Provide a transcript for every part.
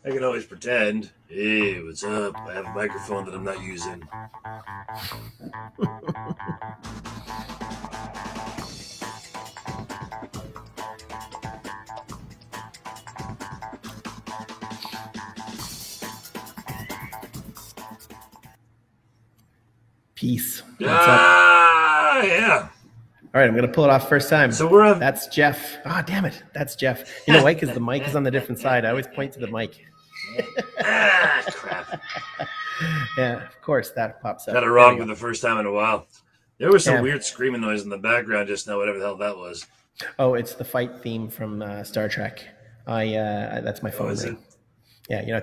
I can always pretend. Hey, what's up? I have a microphone that I'm not using. Peace. What's up? Yeah. All right, I'm going to pull it off first time. So we're on. That's Jeff. Ah, damn it. That's Jeff. You know why? Because the mic is on the different side. I always point to the mic. Crap. Yeah, of course, that pops up. Got it wrong for the first time in a while. There was some weird screaming noise in the background just now, whatever the hell that was. Oh, it's the fight theme from Star Trek. That's my phone ring. Yeah, you know,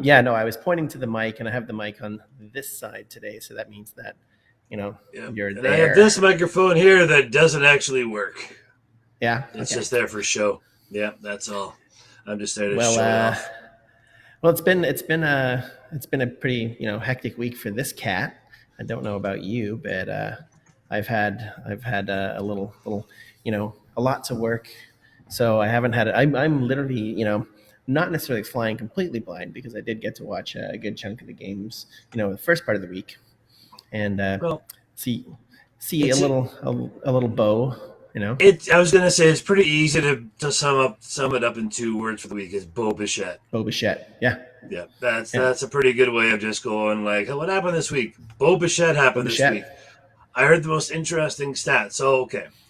yeah, no, I was pointing to the mic, and I have the mic on this side today, so that means that, you know, you're and there. I have this microphone here that doesn't actually work. Yeah, it's just there for show. Yeah, that's all. I'm just there to show it off. Well, it's been a pretty hectic week for this cat. I don't know about you, but I've had a little a lot to work, so I haven't had it. I'm literally not necessarily flying completely blind because I did get to watch a good chunk of the games the first part of the week, and see a little bow. I was gonna say it's pretty easy to sum it up in 2 words for the week. Is Bo Bichette. Bo Bichette, yeah. That's a pretty good way of just going like, what happened this week? Bo Bichette happened this week. I heard the most interesting stat.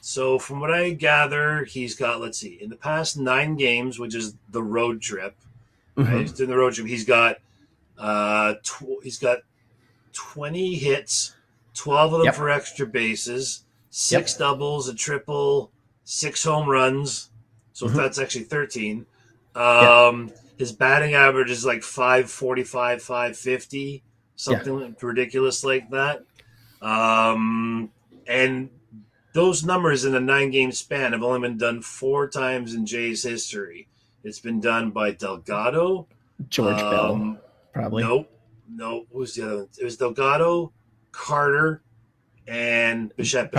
So from what I gather, he's got, let's see, in the past 9 games, which is the road trip. Mm-hmm. Right? He's doing the road trip. He's got 20 hits, 12 of them for extra bases. 6 doubles, a triple, 6 home runs. So that's actually 13. His batting average is like 545, 550, something ridiculous like that. And those numbers in a 9-game span have only been done 4 times in Jay's history. It's been done by Delgado. George Bell, probably. Nope. Who was the other one? It was Delgado, Carter, and Bichette.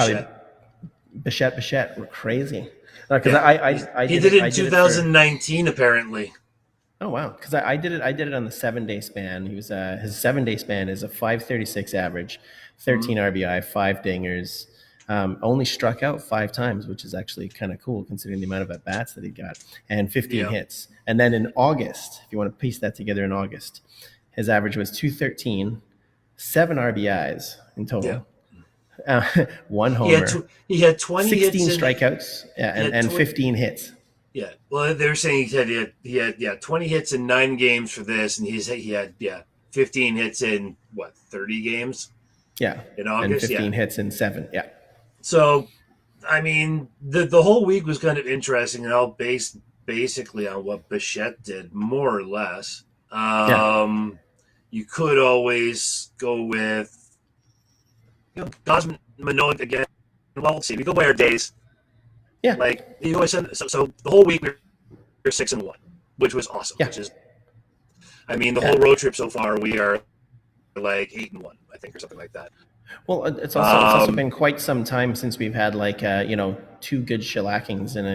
Bichette were crazy. Because I did it in 2019 apparently. Oh wow! Because I did it on the 7-day span. He was his 7-day span is a 536 average, 13 RBI, 5 dingers. Only struck out 5 times, which is actually kind of cool considering the amount of at bats that he got, and 15 hits. And then in August, if you want to piece that together, in August, his average was 213, 7 RBIs in total. 1 homer. He had 20 16 hits strikeouts, and 15 hits. Yeah, well, they were saying he had 20 hits in 9 games for this, and he had 15 hits in 30 games. Yeah, in August, and 15 hits in 7. Yeah. So, I mean, the whole week was kind of interesting, and all based basically on what Bichette did, more or less. You could always go with Gosman, Manoa again. Well, let's see. We go by our days. Yeah. Like you always said. So the whole week we were 6-1, which was awesome. Yeah. Which is, I mean, the whole road trip so far we are like 8-1, I think, or something like that. Well, it's also been quite some time since we've had 2 good shellackings in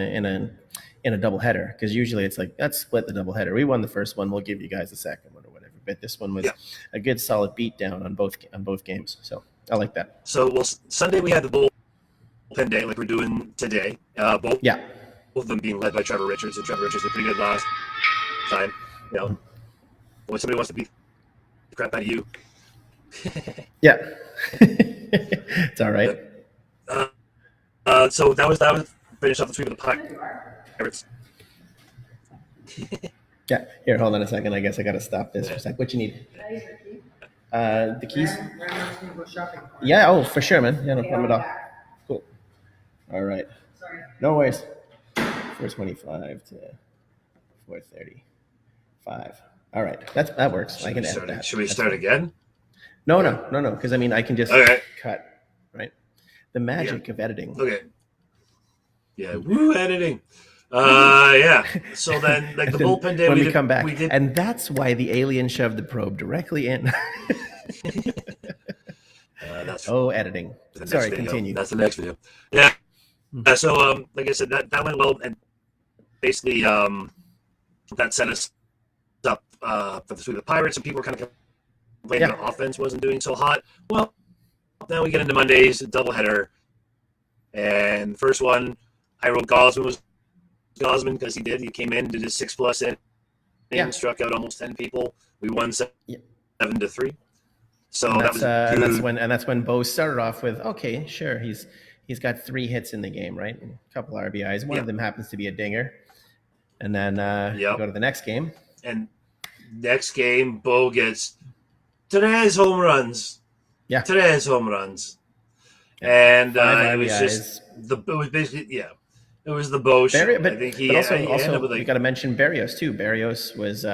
a doubleheader, because usually it's like, let's split the doubleheader. We won the first one, we'll give you guys the second one or whatever. But this one was a good solid beatdown on both games. So I like that. So Sunday we had the bullpen day like we're doing today. Both of them being led by Trevor Richards, and Trevor Richards did pretty good last time. When somebody wants to beat the crap out of you. Yeah. It's all right. So that was finish off the tweet with the Pirates. Yeah. Here, hold on a second. I guess I got to stop this for a sec. What you need? The keys? Yeah. Oh, for sure, man. Yeah, no problem at all. Cool. All right. No worries. 425 to 435. All right. That works. I can edit that. Should we start again? No. Because I mean, I can just cut, right? The magic of editing. Okay. Yeah. Woo, editing. Yeah. So then, like the bullpen day, when we come back, and that's why the alien shoved the probe directly in. That's editing. Sorry, continue. That's the next video. Yeah. So like I said, that went well, and basically that set us up for the Pirates, and people were kind of complaining the offense wasn't doing so hot. Well, now we get into Monday's doubleheader, and first one, I wrote Gosman because he did. He came in, did his 6+ inning, struck out almost 10 people. We won 7-3. So and that was that's when Bo started off with, okay, sure, he's got 3 hits in the game, right? And a couple RBIs. One of them happens to be a dinger. And then you go to the next game. And next game, Bo gets today's home runs. Yeah. Today's home runs. Yeah. And it was just it was basically it was the Bo show. But, I think also we got to mention Berrios too. Berrios was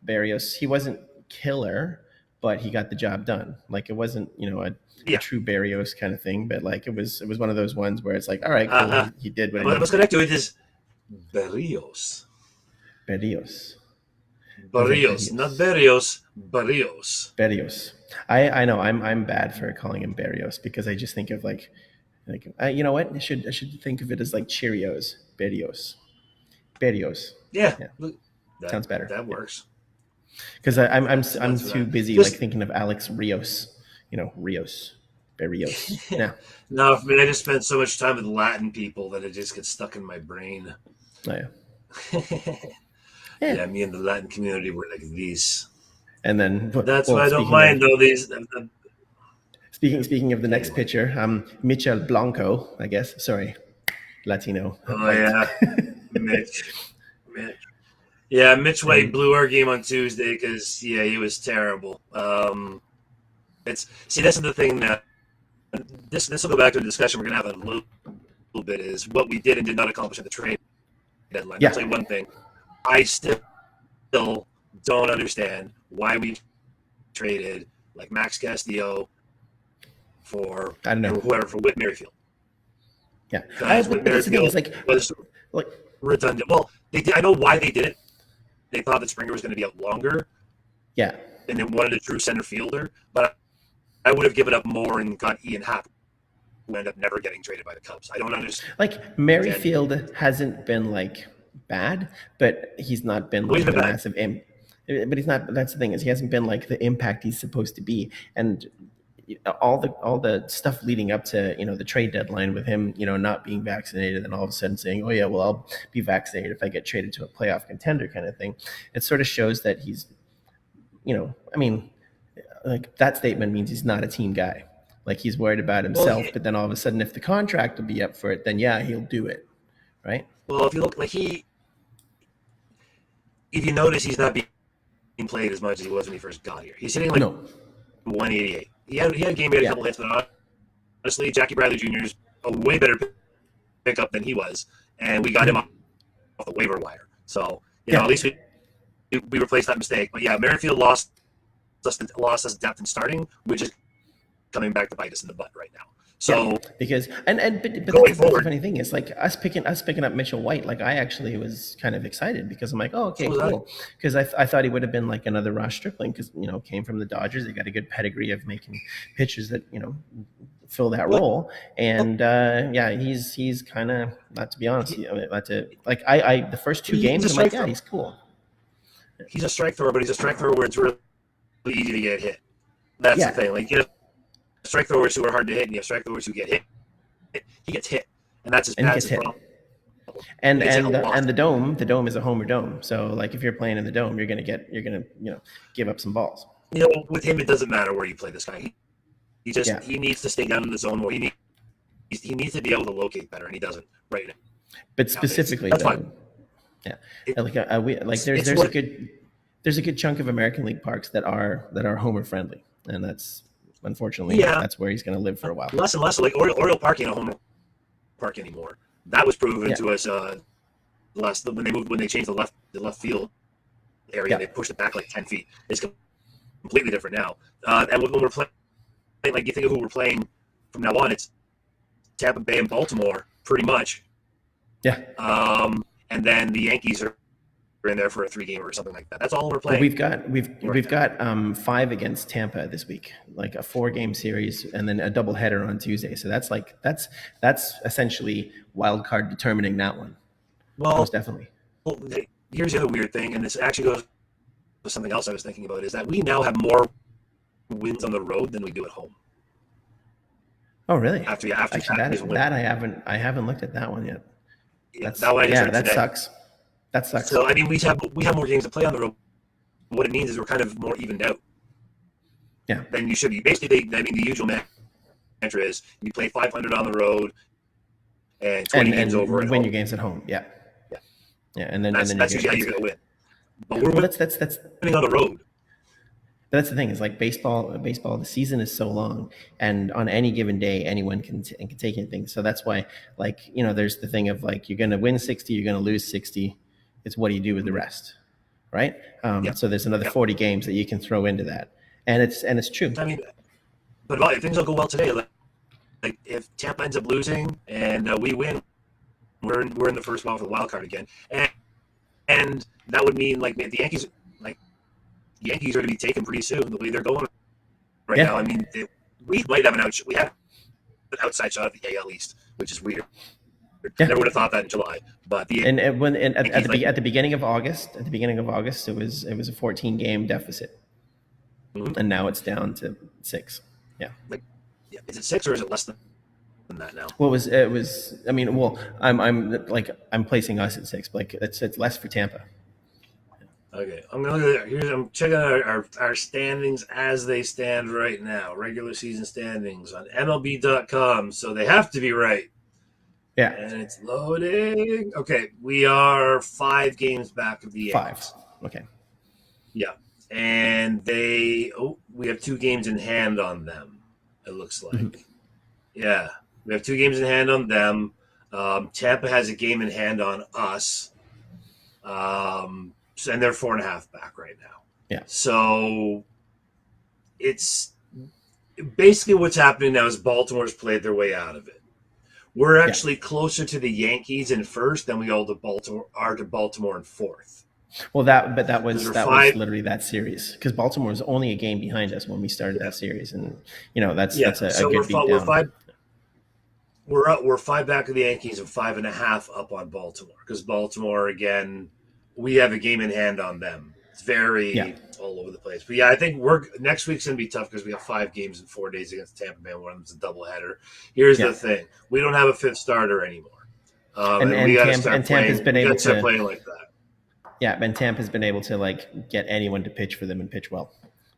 Berrios. He wasn't killer, but he got the job done. Like it wasn't a true Berrios kind of thing, but like it was one of those ones where it's like, all right, cool, he did what. What's connected to it is Berrios. Not Berrios. Berrios. I know I'm bad for calling him Berrios because I just think of like you know what? I should think of it as like Cheerios. Berrios. Yeah. Sounds better. That works. Because I'm too busy like thinking of Alex Rios. Rios. Berrios. Yeah. No, for me, I just spent so much time with Latin people that it just gets stuck in my brain. Oh yeah. Yeah, me and the Latin community were like these. And then that's why I don't mind though these. Speaking of the next pitcher, Michel Blanco, I guess. Sorry, Latino. Oh yeah, Mitch. Yeah, Mitch White blew our game on Tuesday because he was terrible. That's the thing that this will go back to a discussion we're gonna have in a little bit is what we did and did not accomplish at the trade deadline. Yeah. I'll tell you one thing. I still don't understand why we traded like Max Castillo for whoever for Whit Merrifield. Yeah, that's the thing. It's like redundant. Well, I know why they did it. They thought that Springer was going to be out longer. Yeah, and they wanted a true center fielder. But I would have given up more and got Ian Happ, who ended up never getting traded by the Cubs. I don't understand. Like Merrifield hasn't been like bad, but he's not been like a massive but he's not. That's the thing is he hasn't been like the impact he's supposed to be, and all the stuff leading up to the trade deadline with him not being vaccinated and all of a sudden saying, oh yeah, well I'll be vaccinated if I get traded to a playoff contender kind of thing. It sort of shows that he's like that statement means he's not a team guy. Like he's worried about himself, but then all of a sudden if the contract will be up for it, then yeah, he'll do it, right? Well, if you look like if you notice, he's not being played as much as he was when he first got here. He's hitting like 188. He had a game, he had a couple hits, but honestly, Jackie Bradley Jr. is a way better pickup than he was, and we got him off the waiver wire. So at least we replaced that mistake. But yeah, Merrifield lost us depth in starting, which is coming back to bite us in the butt right now. So because but that's the funny thing is like us picking up Mitchell White. Like I actually was kind of excited because I'm like, oh okay, cool. Because I thought he would have been like another Ross Stripling because came from the Dodgers. They got a good pedigree of making pitchers that fill that role. And he's kind of, not to be honest, the first 2 games I'm like, yeah, he's cool. He's a strike thrower, but he's a strike thrower where it's really easy to get hit. That's the thing. Like strike throwers who are hard to hit, and you have strike throwers who get hit. He gets hit, and that's his problem. And the dome is a homer dome. So like if you're playing in the dome, you're gonna give up some balls. With him, it doesn't matter where you play this guy. He needs to stay down in the zone more. He needs to be able to locate better, and he doesn't right now. But specifically, that's fine. Yeah, there's a good chunk of American League parks that are homer friendly, and that's. Unfortunately, that's where he's going to live for a while. Less and less. Like Oriole Park ain't a home park anymore. That was proven to us when they changed the left field area. They pushed it back like 10 feet. It's completely different now. And when we're playing, like you think of who we're playing from now on, it's Tampa Bay and Baltimore, pretty much. Yeah. And then the Yankees are in there for a 3-game or something like that. That's all we're Well, playing. we've got 5 against Tampa this week, like a 4-game series, and then a doubleheader on Tuesday. So that's essentially wild card determining that one. Well, Most definitely. here's the other weird thing, and this actually goes to something else I was thinking about, is that we now have more wins on the road than we do at home. Oh, really? Actually, that I haven't looked at that one yet. That sucks. That sucks. So I mean, we have more games to play on the road. What it means is we're kind of more evened out. Yeah. Than you should be. Basically, the usual mantra is you play 500 on the road and 20 games over and win your games at home. Yeah. And then that's usually how you're going to win. But we're that's winning on the road. That's the thing, is like baseball, the season is so long, and on any given day, anyone can take anything. So that's why, like, there's the thing of like, you're going to win 60, you're going to lose 60. It's what do you do with the rest, right? So there's another 40 games that you can throw into that, and it's true. I mean, but if things don't go well today, like if Tampa ends up losing and we win, we're in the first round for the wild card again, and that would mean like the Yankees are going to be taken pretty soon the way they're going right now. I mean, we might have an outside shot at the AL East, which is weird. Never would have thought that in July, but at the beginning of August, it was a 14-game deficit, and now it's down to 6. Yeah. Is it 6 or is it less than that now? Well, it was. I mean, well, I'm placing us at 6, but like it's less for Tampa. Okay, I'm checking out our standings as they stand right now. Regular season standings on MLB.com, so they have to be right. Yeah, and it's loading. Okay, we are 5 games back of the Yankees. 5. Okay. Yeah, and we have 2 games in hand on them. It looks like. Yeah, we have 2 games in hand on them. Tampa has a game in hand on us. And they're 4.5 back right now. Yeah. So it's basically what's happening now is Baltimore's played their way out of it. We're actually closer to the Yankees in first than we are to Baltimore in fourth. Well, that was literally that series, because Baltimore was only a game behind us when we started that series, and that's a good beat down. We're 5 back of the Yankees and 5.5 up on Baltimore, because Baltimore, again, we have a game in hand on them. It's very all over the place. But I think next week's going to be tough because we have 5 games in 4 days against Tampa Bay. One of them's a doubleheader. Here's the thing: we don't have a 5th starter anymore, and we got to start playing like that. Yeah, and Tampa's been able to like get anyone to pitch for them and pitch well,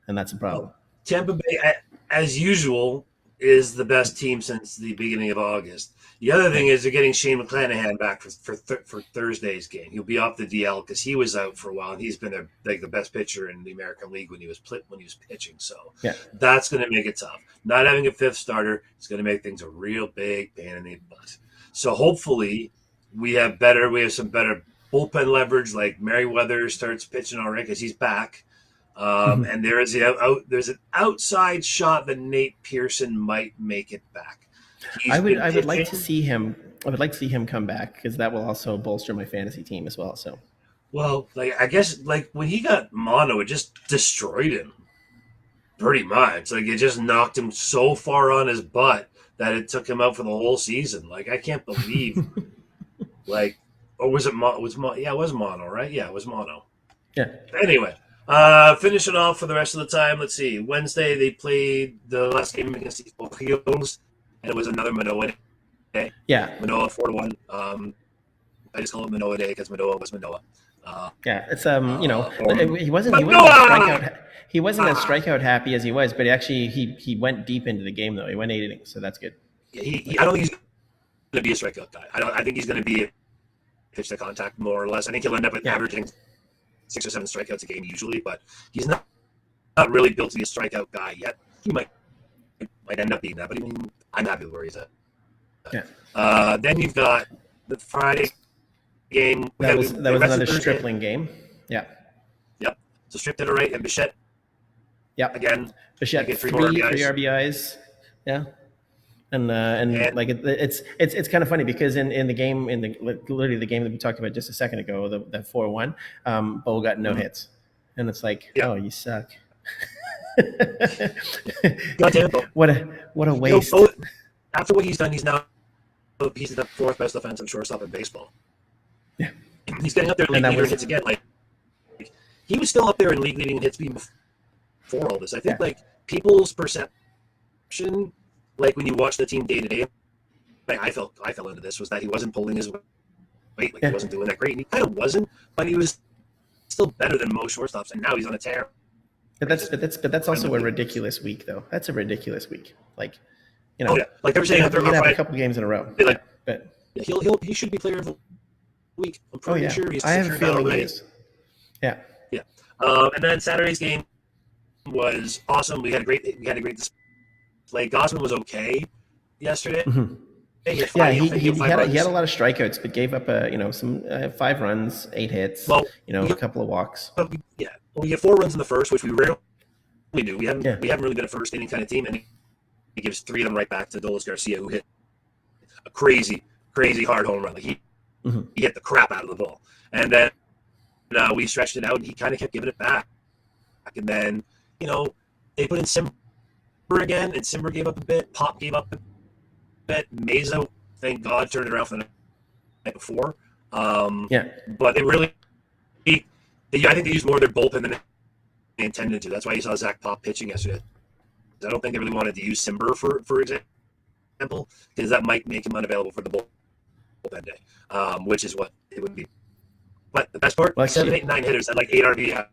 and that's a problem. Tampa Bay, as usual, is the best team since the beginning of August. The other thing is they're getting Shane McClanahan back for Thursday's game. He'll be off the DL because he was out for a while, and he's been the best pitcher in the American League when he was pitching. So that's going to make it tough. Not having a 5th starter is going to make things a real big pain in the butt. So hopefully we have some better bullpen leverage. Like Merriweather starts pitching all right because he's back. And there's an outside shot that Nate Pearson might make it back. I would like to see him. I would like to see him come back, because that will also bolster my fantasy team as well. So, well, I guess when he got mono, it just destroyed him. Pretty much, it just knocked him so far on his butt that it took him out for the whole season. I can't believe. Or was it mono? Yeah, it was mono, right? Yeah, it was mono. Yeah. Anyway. Finishing off for the rest of the time, let's see. Wednesday, they played the last game against the Heels, and it was another Manoah day. Yeah. Manoah 4-1. I just call it Manoah day because Manoah was Manoah. It's he wasn't as strikeout happy as he was, but actually he went deep into the game though. He went 8 innings, so that's good. I don't think he's going to be a strikeout guy. I think he's going to be a pitch to contact more or less. I think he'll end up averaging 6 or 7 strikeouts a game usually, but he's not really built to be a strikeout guy yet. He might end up being that, but I'm happy with where he's at. Yeah. Then you've got the Friday game. That was another Stripling game. Yeah. Yep. So Strip did it right, and Bichette. Yep. Again. Bichette 3 RBIs. Yeah. and And like it's kind of funny because in the game literally the game that we talked about just a second ago, the 4-1, Bo got no hits, and it's like, yeah, oh, you suck. God damn it, Bo. What a Bo, waste. after what he's done, he's the fourth best offensive shortstop in baseball. Yeah, He's getting up there in and league that leader was hits again. Like he was still up there in league leading hits before all this. I yeah think like people's perception, like when you watch the team day to day, like I fell into this was that he wasn't pulling his weight, like he yeah. wasn't doing that great, and he kind of wasn't, but he was still better than most shortstops, and now he's on a tear. But that's also a Randomly lose. ridiculous week though. That's a ridiculous week. Like, Oh yeah, like they were saying you're after gonna on have a Friday, couple games in a row. like Yeah, but yeah, he should be player of the week. I'm oh pretty yeah, sure he's I have a secured that feeling he already. is. Yeah, Yeah, and then Saturday's game was awesome. We had a great display. Gosman was okay yesterday. mm-hmm. He had Yeah. five, He, he he had he five had he had a runs. lot of strikeouts, but gave up some 5 runs, 8 hits, Well, a couple of walks. yeah, well, we get 4 runs in the first, which we rarely do. Yeah, We haven't really been a first inning kind of team, and he gives 3 of them right back to Dolis Garcia, who hit a crazy hard home run. Like mm-hmm. he hit the crap out of the ball, and then we stretched it out, and he kind of kept giving it back. And then they put in Simber again, and Simber gave up a bit. Pop gave up a bit. Meza, thank God, turned it around for the night before. Yeah. But it really, I think they used more of their bullpen than they intended to. That's why you saw Zach Pop pitching yesterday. I don't think they really wanted to use Simber for example, because that might make him unavailable for the bullpen day, which is what it would be. But the best part, Well, 7, actually, 8, 9 hitters had like 8 RBI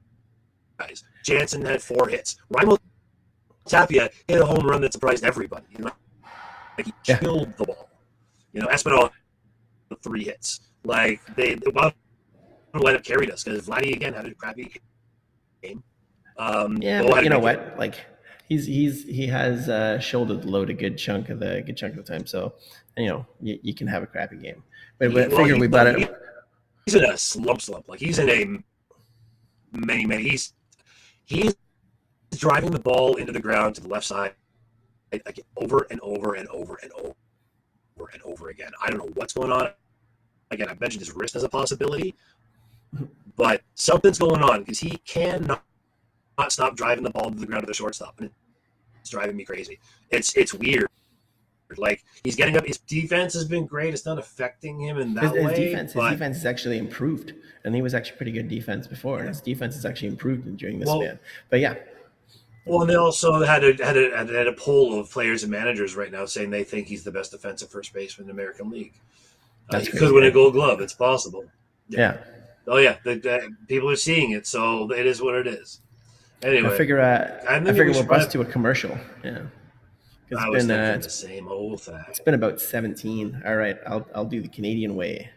guys. Jansen had 4 hits. Raimel Tapia hit a home run that surprised everybody. Like he yeah. killed the ball. Espinal 3 hits. Like the lineup carried us because Vladdy again had a crappy game. Yeah, but you know what? Like he has shouldered the load a good chunk of the time. So you can have a crappy game. But figure we bought it. He's in a slump. Like he's in a many. He's driving the ball into the ground to the left side, like over and over and over and over and over again. I don't know what's going on. Again, I mentioned his wrist as a possibility, but something's going on because he cannot stop driving the ball to the ground to the shortstop, and it's driving me crazy. It's weird. Like he's getting up. His defense has been great. It's not affecting him in that way. His defense has actually improved, and he was actually pretty good defense before. And his defense has actually improved during this span. But yeah. Well, and they also had a poll of players and managers right now saying they think he's the best defensive first baseman in the American League. He could win a Gold Glove. It's possible. Yeah. Oh yeah, people are seeing it, so it is what it is. Anyway, I figure we'll bust to a commercial. Yeah. I was thinking the same old thing. It's been about 17. All right, I'll do the Canadian way.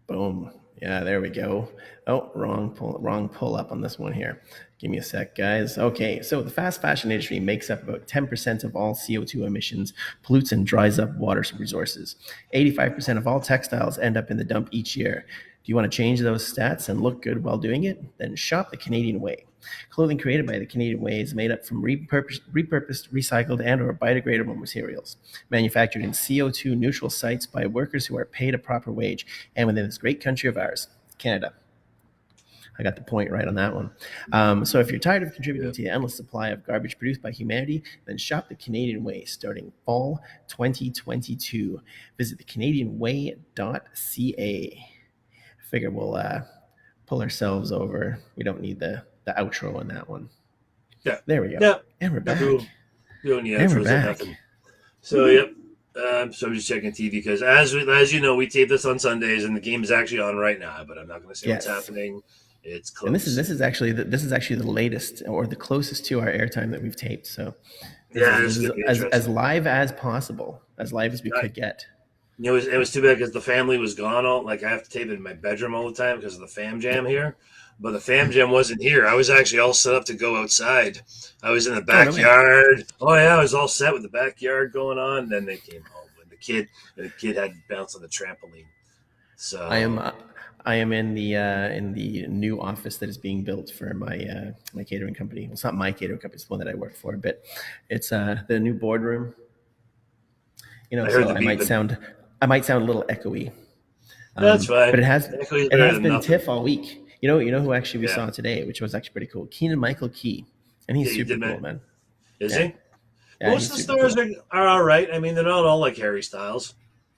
Boom. Yeah, there we go. Oh, wrong pull up on this one here. Give me a sec, guys. Okay, so the fast fashion industry makes up about 10% of all CO2 emissions, pollutes and dries up water resources. 85% of all textiles end up in the dump each year. Do you want to change those stats and look good while doing it? Then shop the Canadian way. Clothing created by the Canadian way is made up from repurposed, recycled, and or biodegradable materials, manufactured in CO2 neutral sites by workers who are paid a proper wage, and within this great country of ours, Canada. I got the point right on that one. So if you're tired of contributing to the endless supply of garbage produced by humanity, then shop the Canadian way starting fall 2022. Visit thecanadianway.ca. I figure we'll pull ourselves over. We don't need the outro on that one. Yeah. There we go. Yeah. And we're back. We don't need and outros we're back. Nothing. So, yep. So I'm just checking TV because, as you know, we tape this on Sundays, and the game is actually on right now. But I'm not going to say what's happening. It's close. And this is actually the latest or the closest to our airtime that we've taped. So this is as live as possible, as live as we could get. It was too bad because the family was gone. I have to tape it in my bedroom all the time because of the fam jam here. But the fam jam wasn't here. I was actually all set up to go outside. I was in the backyard. Oh yeah, I was all set with the backyard going on. And then they came home, and the kid had bounced on the trampoline. So I am in the new office that is being built for my catering company. Well, it's not my catering company; it's the one that I work for, but it's the new boardroom. I heard So the beeping. I might sound a little echoey, That's but fine. Actually, it's it better has than been nothing. TIFF all week. You know who actually we Yeah. saw today, which was actually pretty cool. Keenan Michael Key, and he's Yeah, you super did, cool, man. man. Is Yeah, he? yeah, Most he's of the super stars cool. are all right. I mean, they're not all like Harry Styles.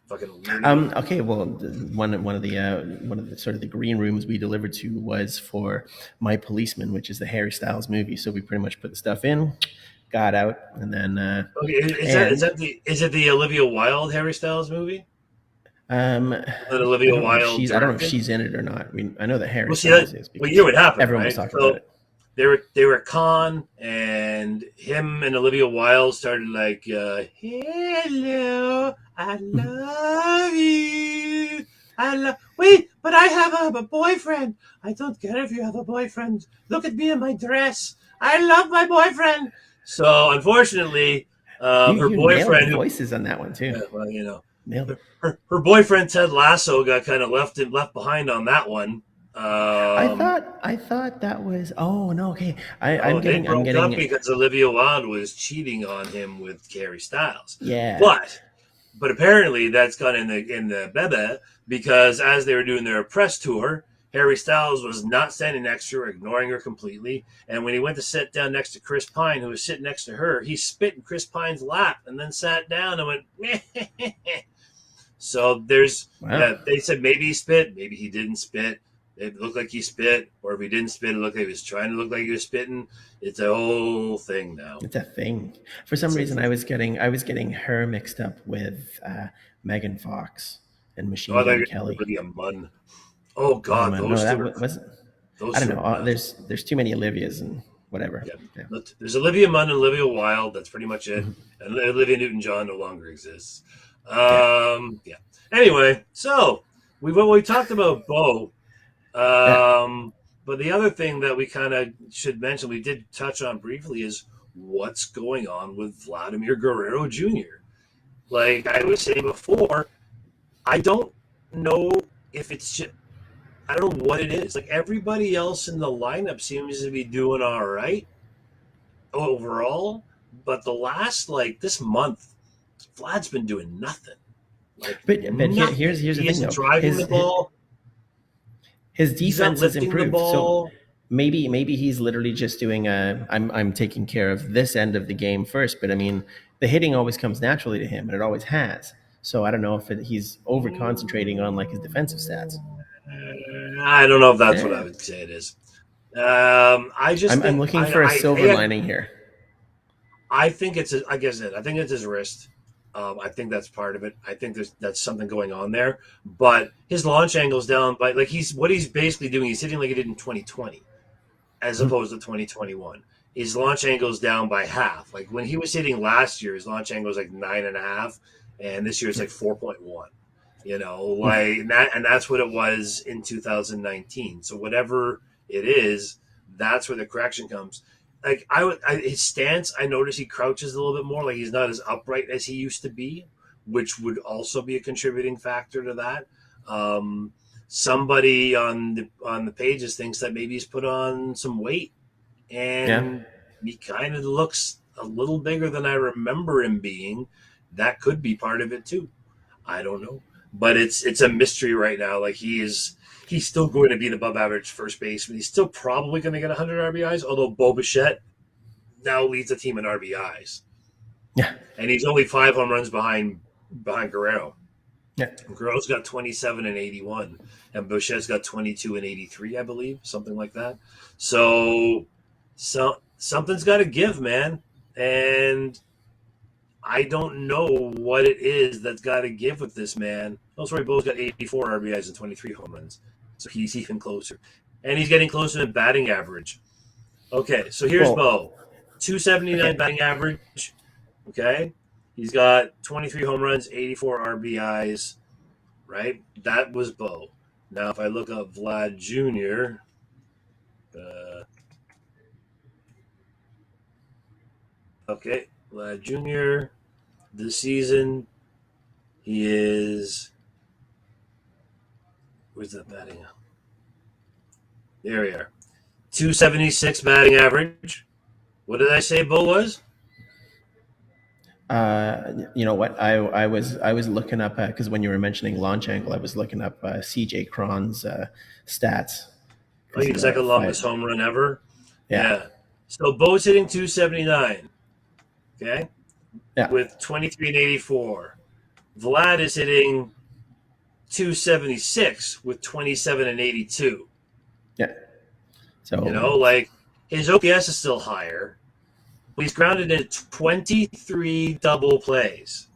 Fucking weirdo. Okay, well, one of the sort of the green rooms we delivered to was for My Policeman, which is the Harry Styles movie. So we pretty much put the stuff in, got out, and then Okay, and is it the Olivia Wilde Harry Styles movie um, that I Olivia don't know if Wilde she's directed? in it or not. I mean, I know that Harry Well, see that. Styles is Well, you know because what happened, everyone was right? talking about So it. they were Khan and him and Olivia Wilde started like, hello, I love you. I love. Wait, but I have a boyfriend. I don't care if you have a boyfriend. Look at me in my dress. I love my boyfriend. So unfortunately, her You nailed the boyfriend, who, voices on that one too. yeah, well, Nailed it. her boyfriend Ted Lasso got kind of left behind on that one. I thought that was. Oh no, okay. Oh, they I'm broke up getting. because Olivia Wilde was cheating on him with Carrie Styles. Yeah, But apparently that's gone in the bebe because as they were doing their press tour, Harry Styles was not standing next to her, ignoring her completely. And when he went to sit down next to Chris Pine, who was sitting next to her, he spit in Chris Pine's lap and then sat down and went. So wow. they said maybe he spit, maybe he didn't spit. It looked like he spit, or if he didn't spit, it looked like he was trying to look like he was spitting. It's a whole thing now. It's a thing. For some It's a reason, I was getting her mixed up with Megan Fox and oh, Machine I thought Gun you were Kelly. really a mun. Oh Oh God, man, no, those two that are wasn't. I those don't two are know. nuts. There's too many Olivias and whatever. Yeah, Yeah. there's Olivia Munn and Olivia Wilde. That's pretty much it. Mhm. And Olivia Newton-John no longer exists. Yeah. Yeah. Anyway, so we talked about Bo. Yeah. But the other thing that we kind of should mention, we did touch on briefly, is what's going on with Vladimir Guerrero Jr. Like I was saying before, I don't know if it's just, I don't know what it is. Like everybody else in the lineup seems to be doing all right overall, but the last like this month, Vlad's been doing nothing. Like But nothing. here's the He thing isn't though. driving the ball. His He's not defense has lifting the improved. So ball. maybe he's literally just doing a. I'm taking care of this end of the game first. But I mean, the hitting always comes naturally to him, and it always has. So I don't know if he's over concentrating on like his defensive stats. I don't know if that's what I Yeah. would say it is. I just I'm think looking for a silver lining here. I think it's I guess I think it's his wrist. I think that's part of it. I think that's something going on there. But his launch angle's down by like he's basically doing. He's hitting like he did in 2020 as Mhm. opposed to 2021. His launch angle's down by half. Like when he was hitting last year, his launch angle was like 9.5, and this year it's like 4.1. Mhm. Like and that's what it was in 2019. So whatever it is, that's where the correction comes. Like his stance, I notice he crouches a little bit more. Like he's not as upright as he used to be, which would also be a contributing factor to that. Um, Somebody on the pages thinks that maybe he's put on some weight, Yeah. and he kind of looks a little bigger than I remember him being. That could be part of it too. I don't know, but it's a mystery right now. Like he's still going to be an above average first baseman. He's still probably going to get 100 RBIs, although Bo Bichette now leads the team in RBIs, Yeah. and he's only 5 home runs behind Guerrero. Yeah. Guerrero's got 27 and 81, and Boucher's got 22 and 83, I believe, something like that. So something's got to give, man, and I don't know what it is that's got to give with this man. Oh, sorry, Bo's got 84 RBIs and 23 home runs, so he's even closer, and he's getting closer to batting average. Okay, so here's Well. Bo, 279 Okay. batting average. Okay, he's got 23 home runs, 84 RBIs. Right, that was Bo. Now, if I look up Vlad Jr., uh, okay, Vlad Jr. This season he is Where's that batting? There we are. 276 batting average. What did I say Bo was? You know what? I was looking up because when you were mentioning launch angle, I was looking up CJ Cron's stats Oh, because he's he the got second five. longest home run ever. Yeah, Yeah. So Bo's hitting 279. Okay. yeah, With 23 and 84. Vlad is hitting 276 with 27 and 82. yeah. You So know, like his OPS is still higher, but he's grounded in 23 double plays.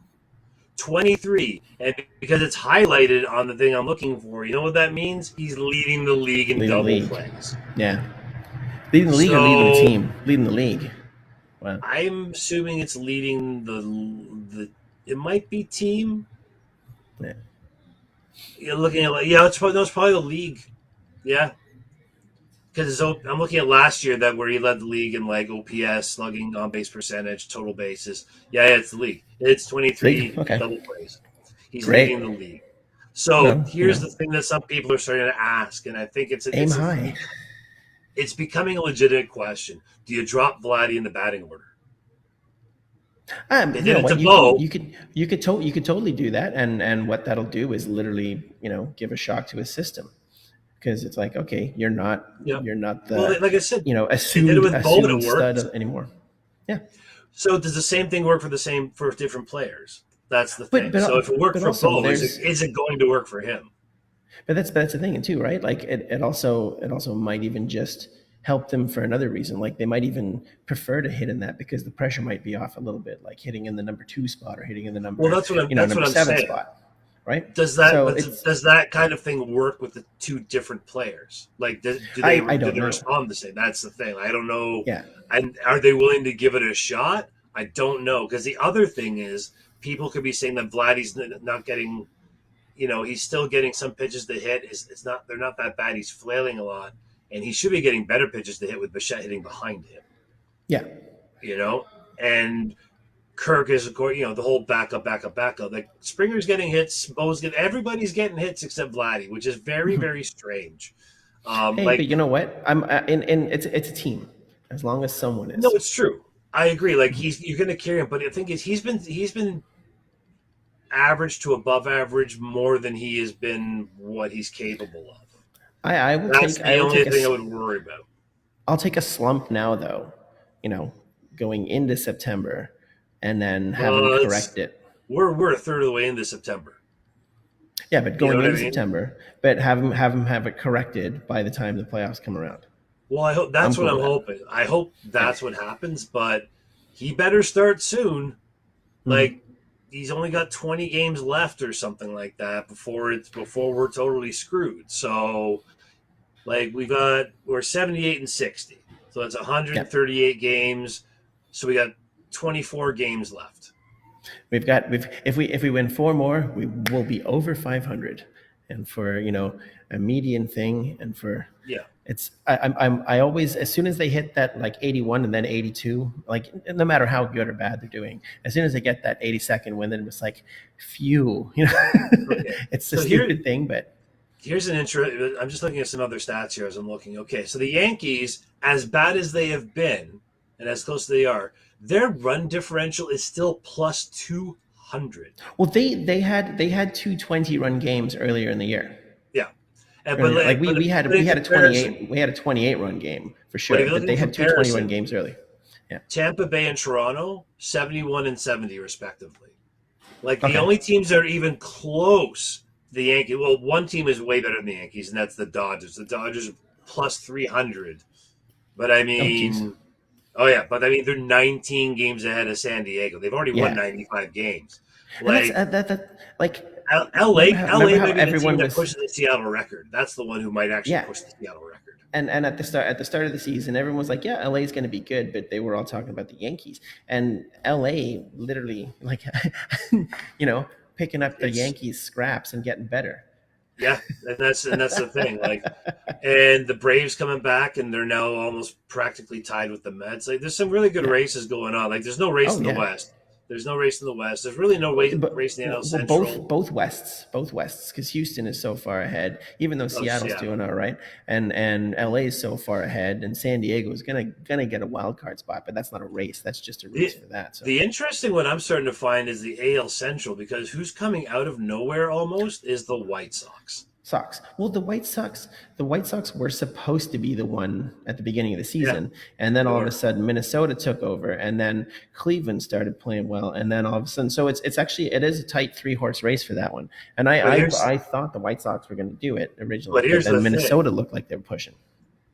23. And because it's highlighted on the thing I'm looking for, you know what that means? He's leading the league in leading the double league. plays. Yeah, leading the league or leading the So team? Leading the league. Wow. I'm assuming it's leading the it might be team. Yeah. You're looking at like yeah, it's probably the league. Yeah, because I'm looking at last year that where he led the league in like OPS, slugging, on base percentage, total bases. Yeah, it's the league. It's League. 23 Okay. double plays. He's leading the Great. league. So Well, here's the thing that some people are starting to ask, and I think aim high. it's becoming a legitimate question. Do you drop Vladdy in the batting order? They You did know it to what? Bo. You could totally do that, and what that'll do is literally give a shock to his system because it's like, okay, Yeah. you're not Well, the like I said, they did it assumed with Bo and it stud worked. anymore. Yeah, So does the same thing work for different players? That's the but thing. So if it worked but for also Bo, there's is it going to work for him? but that's the thing too, right? Like it also might even just help them for another reason. Like they might even prefer to hit in that because the pressure might be off a little bit, like hitting in the number 2 spot or hitting in the Well, that's what number I'm 7 saying. spot, right? Does So it's that kind of thing work with the two different players? Like, I do don't they know. respond the same? That's the thing. I don't know. Yeah. And are they willing to give it a shot? I don't know because the other thing is people could be saying that Vladdy's not getting. He's still getting some pitches to hit. It's not they're not that bad. He's flailing a lot, and he should be getting better pitches to hit with Bichette hitting behind him. Yeah. And Kirk is, of course, the whole backup. Like Springer's getting hits, everybody's getting hits except Vladdy, which is very, very strange. Hey, but you know what? I'm and it's a team as long as someone No, is. it's true. I agree. Like you're going to carry him, but the thing is, he's been average to above average more than he has been what he's capable of. I will That's take the I will only take thing I would worry about. I'll take a slump now though, going into September and then have him correct it. We're a third of the way into September. Yeah, but You know going what I into mean? September, but have him have it corrected by the time the playoffs come around. Well, I hope I'm that's what cool I'm with that. hoping. I hope Yeah. that's what happens, but he better start soon. Mm-hmm. Like he's only got 20 games left or something like that before we're totally screwed. So like we're 78 and 60. So that's Yeah. 138 games. So we got 24 games left. We've if we win 4 more, we will be over 500. And for a median thing, and for Yeah. it's I always, as soon as they hit that like 81 and then 82, like no matter how good or bad they're doing, as soon as they get that 82nd win, then it's like phew, Okay. it's a So stupid thing, but here's an intro. I'm just looking at some other stats here as I'm looking. Okay, so the Yankees, as bad as they have been, and as close as they are, their run differential is still plus 200. well they had 2 20-run games earlier in the year. Yeah, and, Earlier, like but in comparison, we had a 28-run game for but if sure, you look but in they had two 20-run comparison, games early. Yeah. Tampa Bay and Toronto, 71 and 70 respectively. Like the Okay. only teams that are even close, the Yankees. Well, one team is way better than the Yankees, and that's the Dodgers. The Dodgers are plus 300. But I Oh, geez. mean, oh yeah, but I mean they're 19 games ahead of San Diego. They've already won Yeah. 95 games. And that's Like that like LA how might be the team everyone that was. pushes the Seattle record. That's the one who might actually Yeah. push the Seattle record. And at the start of the season, everyone was like, "Yeah, LA is going to be good," but they were all talking about the Yankees, and LA literally like, picking up the It's Yankees scraps and getting better. yeah, and that's the thing. Like, and the Braves coming back, and they're now almost practically tied with the Mets. Like, there's some really good Yeah. races going on. Like, there's no race Oh in the yeah. West. There's no race in the West. There's really no race in the NL Well, Central. both wests, because Houston is so far ahead. Even though Oh, Seattle's Seattle. doing all right, and LA is so far ahead, and San Diego is gonna get a wild card spot, but that's not a race. That's just a race The for that. So the interesting one I'm starting to find is the AL Central, because who's coming out of nowhere almost is the White Sox. Sox. Well, the White Sox were supposed to be the one at the beginning of the Yeah, season, and then they all of a were. sudden Minnesota took over, and then Cleveland started playing well, and then all of a sudden, so it's actually it is a tight 3 horse race for that one. And But here's I thought the White Sox were going to do it but originally, but here's then the thing. Minnesota looked like they were pushing.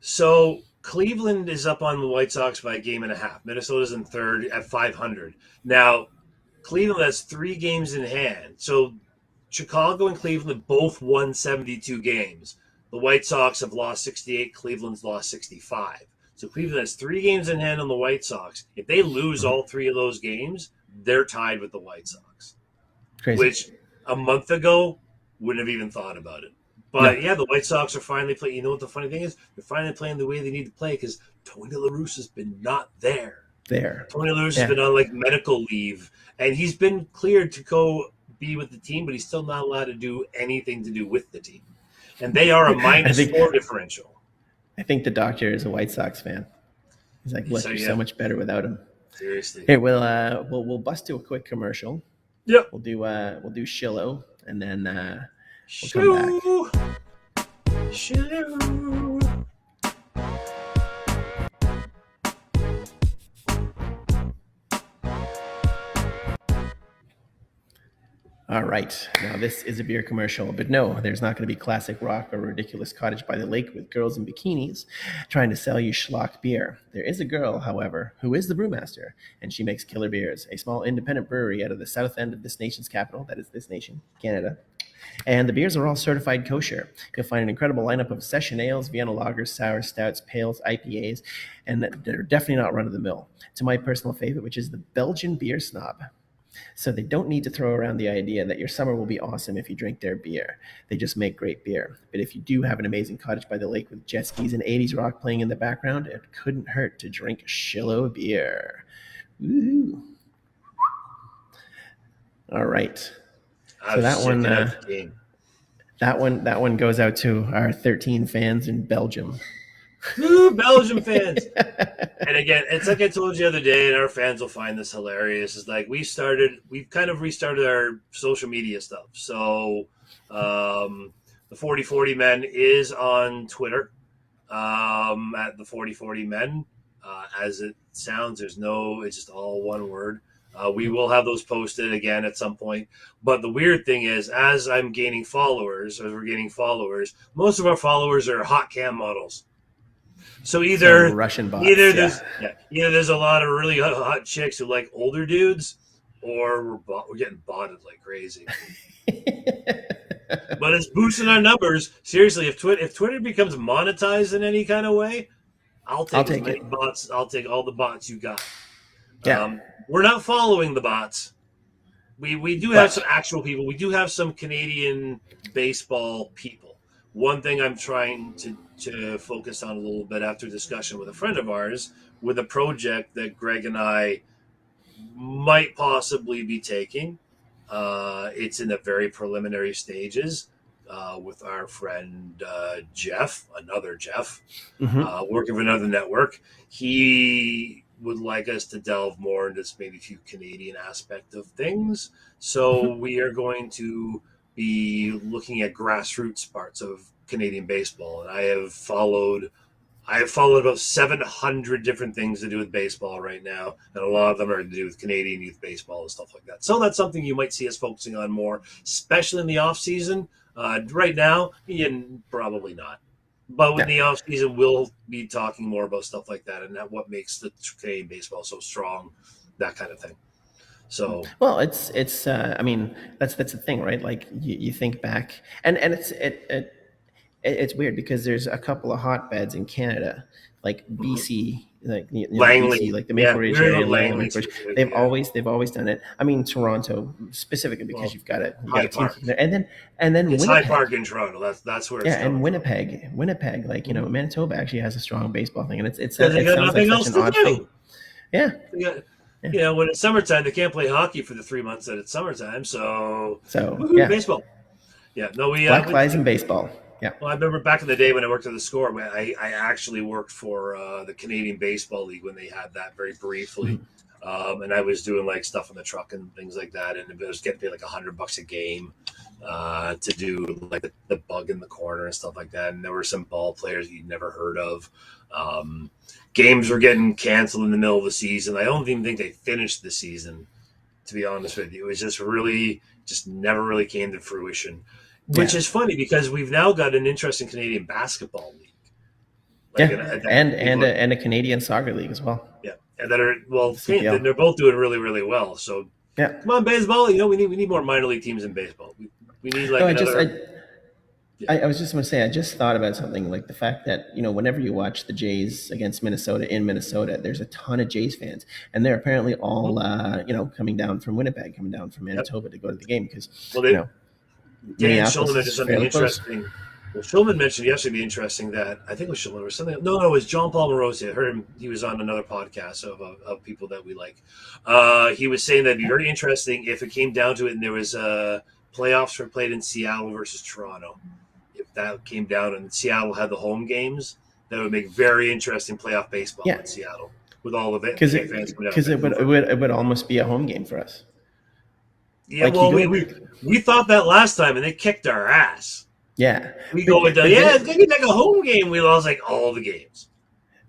So Cleveland is up on the White Sox by a game and a half. Minnesota's in third at 500. Now Cleveland has 3 games in hand. So Chicago and Cleveland both won 72 games. The White Sox have lost 68. Cleveland's lost 65. So Cleveland has 3 games in hand on the White Sox. If they lose Mhm. all 3 of those games, they're tied with the White Sox, Crazy. which a month ago wouldn't have even thought about it. No, But yeah, the White Sox are finally playing. You know what the funny thing is? They're finally playing the way they need to play because Tony La Russa has been not there. there. Tony La Russa has Yeah. been on like medical leave, and he's been cleared to go be with the team, but he's still not allowed to do anything to do with the team. And they are a I minus think 4 differential. I think the doctor is a White Sox fan. He's like, look, So you're yeah, so much better without him. seriously. Here, we'll bust to a quick commercial. Yep. We'll do Shillow, and then we'll come back. Shoo. Shoo. All right. Now, this is a beer commercial, but no, there's not going to be classic rock or ridiculous cottage by the lake with girls in bikinis trying to sell you schlock beer. There is a girl, however, who is the brewmaster, and she makes killer beers. A small independent brewery out of the south end of this nation's capital, that is this nation, Canada. And the beers are all certified kosher. You'll find an incredible lineup of session ales, Vienna lagers, sour stouts, pales, IPAs, and they're definitely not run of the mill. To my personal favorite, which is the Belgian Beer Snob. So they don't need to throw around the idea that your summer will be awesome if you drink their beer. They just make great beer. But if you do have an amazing cottage by the lake with jet skis and 80s rock playing in the background, it couldn't hurt to drink Shillow beer. Woohoo. All right. I So was just checking out the game. that one goes out to our 13 fans in Belgium. Woo, Belgium fans. And again, it's like I told you the other day, and our fans will find this hilarious. Is like we've kind of restarted our social media stuff. So the 4040 Men is on Twitter at the 4040 Men. As it sounds, it's just all one word. We will have those posted again at some point. But the weird thing is, as we're gaining followers, most of our followers are hot cam models. So either Russian bots. either there's a lot of really hot chicks who like older dudes, or we're getting botted like crazy. But it's boosting our numbers. Seriously, if Twitter becomes monetized in any kind of way, I'll take as many bots. I'll take all the bots you got. Yeah. We're not following the bots. We do have some actual people. We do have some Canadian baseball people. One thing I'm trying to focus on a little bit after discussion with a friend of ours with a project that Greg and I might possibly be taking. It's in the very preliminary stages with our friend Jeff, another Jeff, working for another network. He would like us to delve more into maybe a few Canadian aspect of things. So we are going to be looking at grassroots parts of Canadian baseball. And I have followed about 700 different things to do with baseball right now. And a lot of them are to do with Canadian youth baseball and stuff like that. So that's something you might see us focusing on more, especially in the off season. Right now, probably not. But with the off season, we'll be talking more about stuff like that and what makes the Canadian baseball so strong, that kind of thing. So well, it's I mean that's the thing, right? Like you think back, and it's weird because there's a couple of hotbeds in Canada, like BC, like Langley, BC, like the Maple Ridge area, Langley. They've always done it. I mean Toronto specifically because you've got a team there, and then it's Winnipeg. High Park in Toronto. That's where. It's and Winnipeg, like Manitoba actually has a strong baseball thing, and it they got sounds nothing like else such an to odd do. thing. Yeah. Yeah. when it's summertime, they can't play hockey for the 3 months that it's summertime. So, So woohoo, yeah, baseball. Yeah, no, black flies in baseball. Yeah. well, I remember back in the day when I worked at the score, I actually worked for the Canadian Baseball League when they had that very briefly. Mhm. And I was doing like stuff on the truck and things like that. And I was getting paid like $100 a game to do like the bug in the corner and stuff like that. And there were some ball players you'd never heard of. Um, Games were getting canceled in the middle of the season. I don't even think they finished the season, to be honest with you. It was just never really came to fruition, which Yeah. is funny because we've now got an interesting Canadian basketball league, like Yeah. that And people, and a Canadian soccer league as well. yeah, and that are well, The CPL. they're both doing really, really well. So Yeah. come on, baseball. We need more minor league teams in baseball. We need No, like another. Yeah, I was just going to say, I just thought about something like the fact that, whenever you watch the Jays against Minnesota in Minnesota, there's a ton of Jays fans. And they're apparently all, coming down from Winnipeg, coming down from yep. Manitoba to go to the game because, Well, Dan Minneapolis Schulman mentioned is something fairly close. interesting. Well, Schulman mentioned yesterday be interesting that I think it was Schulman or something. No, it was John Paul Morosi. I heard him. He was on another podcast of people that we like. He was saying that it'd be very interesting if it came down to it and there was playoffs were played in Seattle versus Toronto. If that came down and Seattle had the home games, that would make very interesting playoff baseball Yeah. in Seattle with all of it. Because Fans coming out of it would almost be a home game for us. Yeah, Like you well, go, we thought that last time and they kicked our ass. yeah. We But, go into but it's gonna be like a home game. We lost like all the games.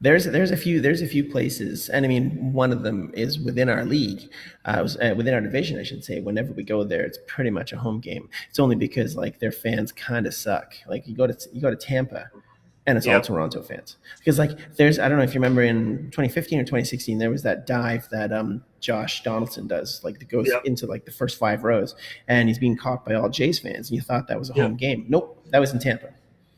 there's a few places, and I mean one of them is within our league, within our division, I should say. Whenever we go there, it's pretty much a home game. It's only because like their fans kind of suck. Like you go to Tampa, and it's all Yep, Toronto fans. Because like there's I don't know if you remember in 2015 or 2016 there was that dive that Josh Donaldson does, like that goes yep, into like the first 5 rows, and he's being caught by all Jays fans, and you thought that was a yep. home game. Nope, that was in Tampa.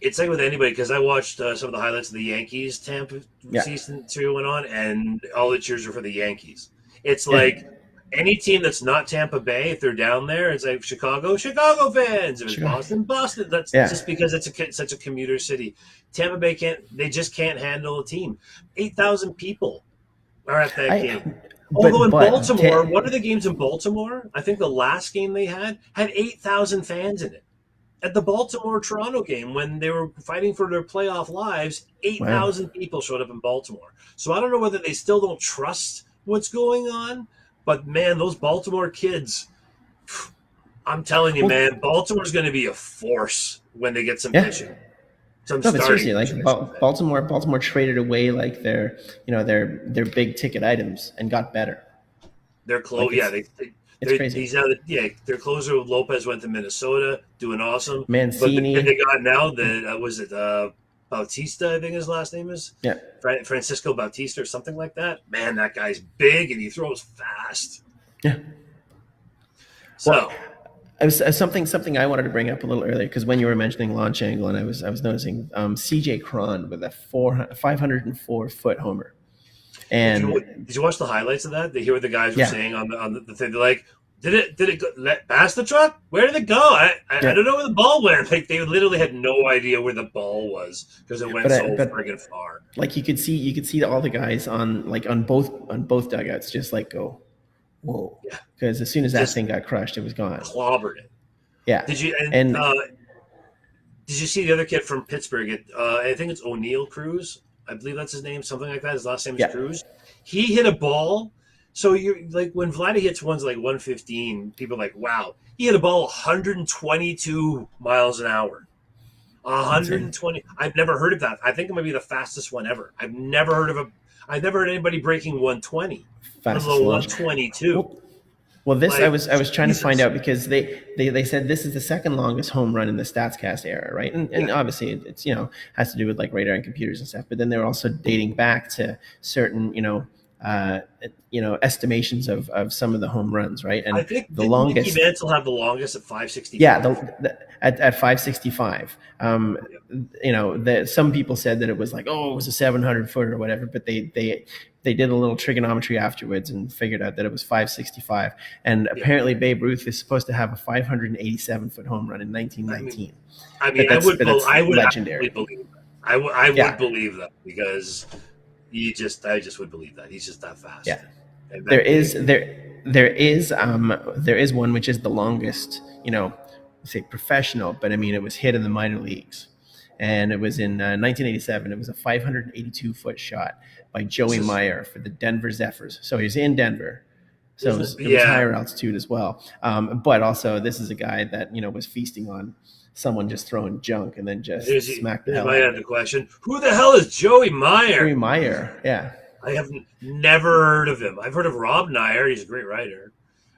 It's like with anybody because I watched some of the highlights of the Yankees Tampa Yeah, season 2 went on, and all the cheers are for the Yankees. It's yeah, like any team that's not Tampa Bay, if they're down there, it's like Chicago fans. If it's Chicago. Boston. That's Yeah. just because it's such a commuter city. Tampa Bay they just can't handle a team. 8,000 people are at that I game. Although in but Baltimore, one of the games in Baltimore, I think the last game they had 8,000 fans in it. At the Baltimore Toronto game, when they were fighting for their playoff lives, wow. 8,000 people showed up in Baltimore. So I don't know whether they still don't trust what's going on, but man, those Baltimore kids, I'm telling you, Well, man, Baltimore's going to be a force when they get some yeah. pitching, some No, but starting seriously, like pitching, I should say. Baltimore traded away like their big ticket items and got better. They're close. Like Yeah, it's crazy. he's now. Yeah, their closer Lopez went to Minnesota, doing awesome. But the kid they Mancini. got now, was it Bautista? I think his last name is Yeah. Francisco Bautista or something like that. Man, that guy's big and he throws fast. Yeah. Well, So something I wanted to bring up a little earlier because when you were mentioning launch angle, and I was noticing CJ Cron with a 504-foot homer, did you watch the highlights of that? They hear what the guys were yeah, saying on the thing. They're like, did it go past the truck? Where did it go? I yeah. don't know where the ball went. Like they literally had no idea where the ball was because it went so But friggin' far. like you could see all the guys on both dugouts just like go, whoa, Yeah, because as soon as that just thing got crushed, it was gone. clobbered it. Yeah, Did you and did you see the other kid from Pittsburgh? I think it's O'Neill Cruz. I believe that's his name, something like that. His last name is yeah, Cruz. He hit a ball. So you're like when Vladdy hits ones like 115, people are like, wow, he hit a ball 122 miles an hour. it's insane. 120. I've never heard of that. I think it might be the fastest one ever. I've never heard anybody breaking 120, let Fastest alone launch. 122. Well, well, this Like I was trying to find Jesus. out because they said this is the second longest home run in the StatsCast era, right? And Yeah. obviously it's has to do with like radar and computers and stuff. But then they're also dating back to certain uh, estimations of some of the home runs, right? I And think the did Mickey longest, Mantle have the longest at yeah, 565? at 565. Some people said that it was like, oh, it was a 700 foot or whatever, but they did a little trigonometry afterwards and figured out that it was 565. And Yeah. apparently Babe Ruth is supposed to have a 587-foot home run in I mean, 1919. I But mean, I would, but that's I would absolutely legendary. believe that. I would Yeah, believe that because I just would believe that he's just that fast. yeah. there that is big? there is one which is the longest, say professional, but I mean it was hit in the minor leagues, and it was in 1987. It was a 582-foot shot by This Joey is Meyer for the Denver Zephyrs. So he's in Denver, so isn't it? it was Yeah. higher altitude as well. But also, this is a guy that was feasting on someone just throwing junk and then just smacked the Here's hell my out of other it. question: Who the hell is Joey Joey Meyer? Meyer, yeah. I have never heard of him. I've heard of Rob Nyer. He's a great writer,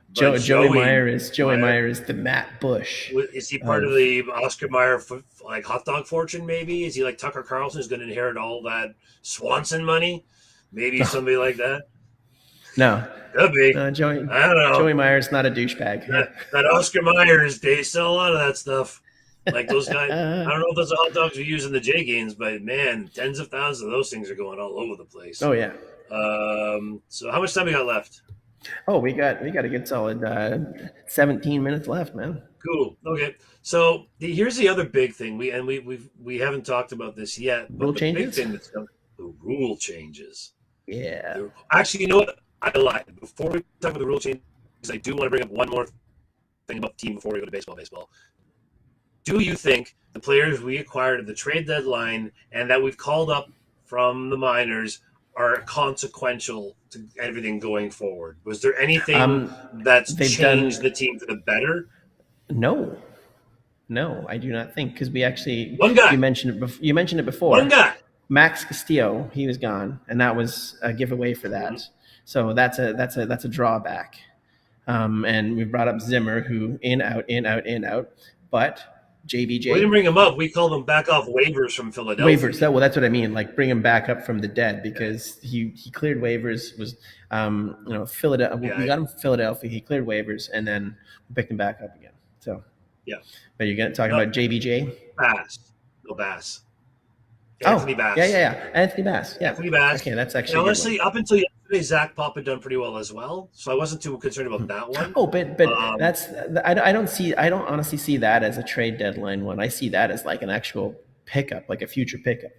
but Joey Joey Meyer is Meyer, the Matt Bush is he part of of the Oscar Mayer like hot dog fortune? Maybe is he like Tucker Carlson is going to inherit all that Swanson money? Maybe somebody like that. no, Could be. no, I don't know. Joey Meyer's not a douchebag. Yeah. That Oscar Myers, they sell a lot of that stuff. Like those guys. I don't know if those are hot dogs we use in the J games, but man, tens of thousands of those things are going all over the place. Oh yeah. So how much time we got left? Oh, we got a good solid 17 minutes left, man. Cool. Okay. So here's the other big thing. We haven't talked about this yet, Rule but the big changes. thing that's coming, the rule changes. Yeah. Actually, you know what? I lied. Before we talk about the rule changes, I do want to bring up one more thing about the team before we go to baseball. Do you think the players we acquired at the trade deadline and that we've called up from the minors are consequential to everything going forward? Was there anything that's They've changed the done team for the better? no, no. I do not think, because we actually One guy, you mentioned it. You mentioned it one before. guy. Max Castillo, he was gone, and that was a giveaway for Mhm. that. So that's a drawback. And we brought up Zimmer, who in out in out in out, but We didn't JBJ bring him up. We called him back off waivers from waivers. Philadelphia. Well, that's what I mean. Like bring him back up from the dead, because he cleared waivers. Was Philadelphia? Yeah, We got him from Philadelphia. He cleared waivers, and then we picked him back up again. So, yeah. but you're talking No, about JBJ. Bass. No Bass. Anthony Oh, yeah, Bass. yeah, yeah. Anthony Bass. Yeah. Anthony Bass. Okay, that's And actually a good one. honestly, up until yesterday, Zach Pop had done pretty well as well. So I wasn't too concerned about that one. Oh, but Um, that's I don't honestly see that as a trade deadline one. I see that as like an actual pickup, like a future pickup.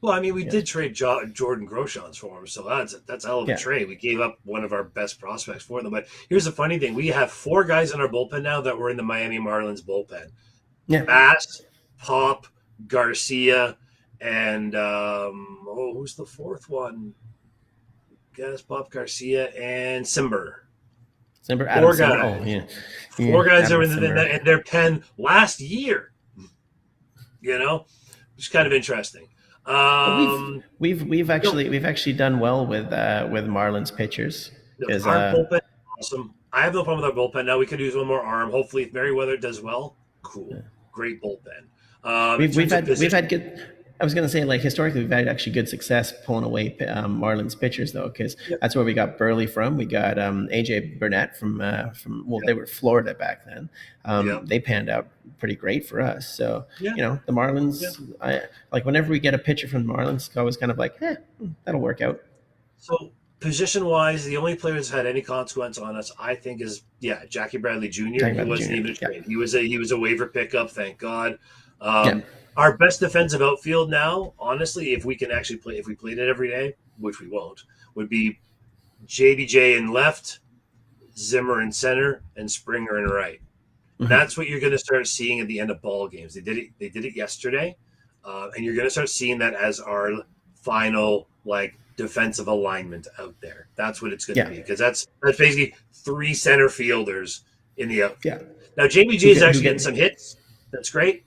well, I mean, we Yeah, did trade Jordan Groshans for him, so that's a hell of a yeah. trade. We gave up one of our best prospects for them. But here's the funny thing: we have four guys in our bullpen now that were in the Miami Marlins bullpen: Yeah. Bass, Pop, Garcia, and who's the fourth one? Gas, Pop, Garcia, and Simber. Simber, Adam Four Simber. Oh, guys. yeah. Yeah, Four guys that Adam were Simber. in their pen last year. Which is kind of interesting. But Um, no, we've actually done well with Marlins pitchers, no, because our bullpen is awesome. I have no problem with our bullpen. Now we could use one more arm. Hopefully, if Merriweather does well, cool, great bullpen. In terms of we've position, had good. I was going to say, like, historically, we've had actually good success pulling away Marlins pitchers, though, because yep, that's where we got Burley from. We got AJ Burnett from well, yep, they were Florida back then. yep, They panned out pretty great for us. So yeah, the yeah. Marlins, I like whenever we get a pitcher from the Marlins, it's always kind of like, that'll work out. So position wise, the only player that's had any consequence on us, I think, is Jackie Bradley Jr. Talking He about the wasn't junior, even a yeah, trade. He was a waiver pickup. Thank God. yeah. Our best defensive outfield now, honestly, if we can actually play, if we played it every day, which we won't, would be JBJ in left, Zimmer in center, and Springer in right. Mhm. That's what you're going to start seeing at the end of ball games. They did it. They did it yesterday, and you're going to start seeing that as our final defensive alignment out there. That's what it's going to Yeah, be, because that's basically three center fielders in the outfield. yeah. Now JBJ is Who actually getting get some hits. That's great.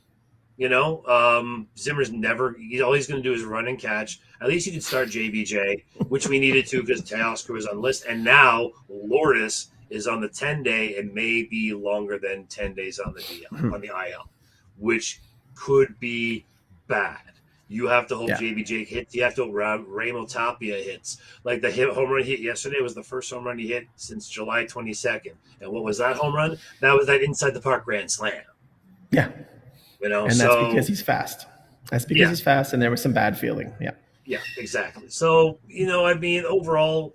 Zimmer's never. All he's going to do is run and catch. At least you can start JBJ, which we needed to because Teoscar was on list, and now Lourdes is on the 10-day and may be longer than 10 days on the DL on the IL, which could be bad. You have to hope yeah. JBJ hits. You have to hope Ramo Tapia hits. Like the home run he hit yesterday was the first home run he hit since July 22nd. And what was that home run? That was that inside the park grand slam. Yeah, and that's because So he's fast. That's because yeah, he's fast, and there was some bad fielding. Yeah. yeah, exactly. So I mean, overall,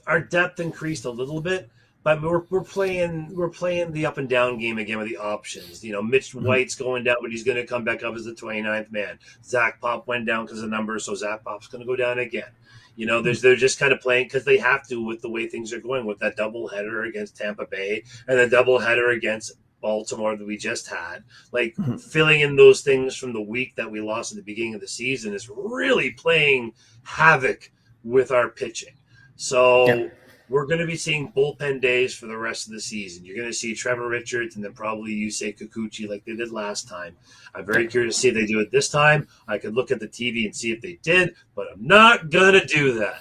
our depth increased a little bit, but we're playing the up and down game again with the options. Mitch Mhm. White's going down, but he's going to come back up as the 29th man. Zach Pop went down because of numbers, so Zach Pop's going to go down again. They're just kind of playing because they have to with the way things are going with that doubleheader against Tampa Bay and the doubleheader against Baltimore that we just had. Like Mhm. filling in those things from the week that we lost at the beginning of the season is really playing havoc with our pitching. Yeah. So we're going to be seeing bullpen days for the rest of the season. You're going to see Trevor Richards and then probably you say Kikuchi like they did last time. I'm Yeah. very curious to see if they do it this time. I could look at the TV and see if they did, but I'm not going to do that.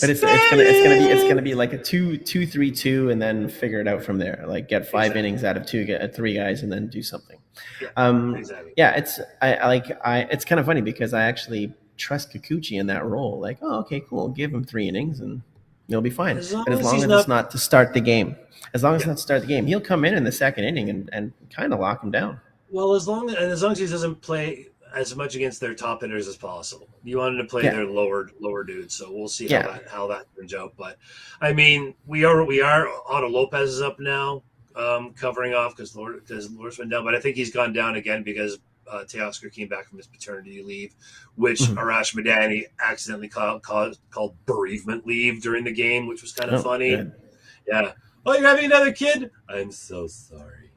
But it's gonna Suspended! be like a 2-2-3-2, and then figure it out from there. Like get 5 innings Exactly. out of two, get three guys, and then do something. Yeah, exactly. Yeah, it's kind of funny because I actually trust Kikuchi in that role. Like, oh, okay, cool, give him 3 innings and he'll be fine. As But long as as long he's as it's not. not to start the game, as long as Yeah. it's not to start the game, he'll come in the second inning and kind of lock him down. Well, as long as he doesn't play as much against their top hitters as possible. You want him to play Yeah, their lower dudes, so we'll see how yeah. that turns out. But I mean, we are Otto Lopez is up now, covering off because Lourdes went down, but I think he's gone down again because Teoscar came back from his paternity leave, which Mhm. Arash Madani accidentally called bereavement leave during the game, which was kind of Oh, funny. good. Yeah. Oh, you're having another kid? I'm so sorry.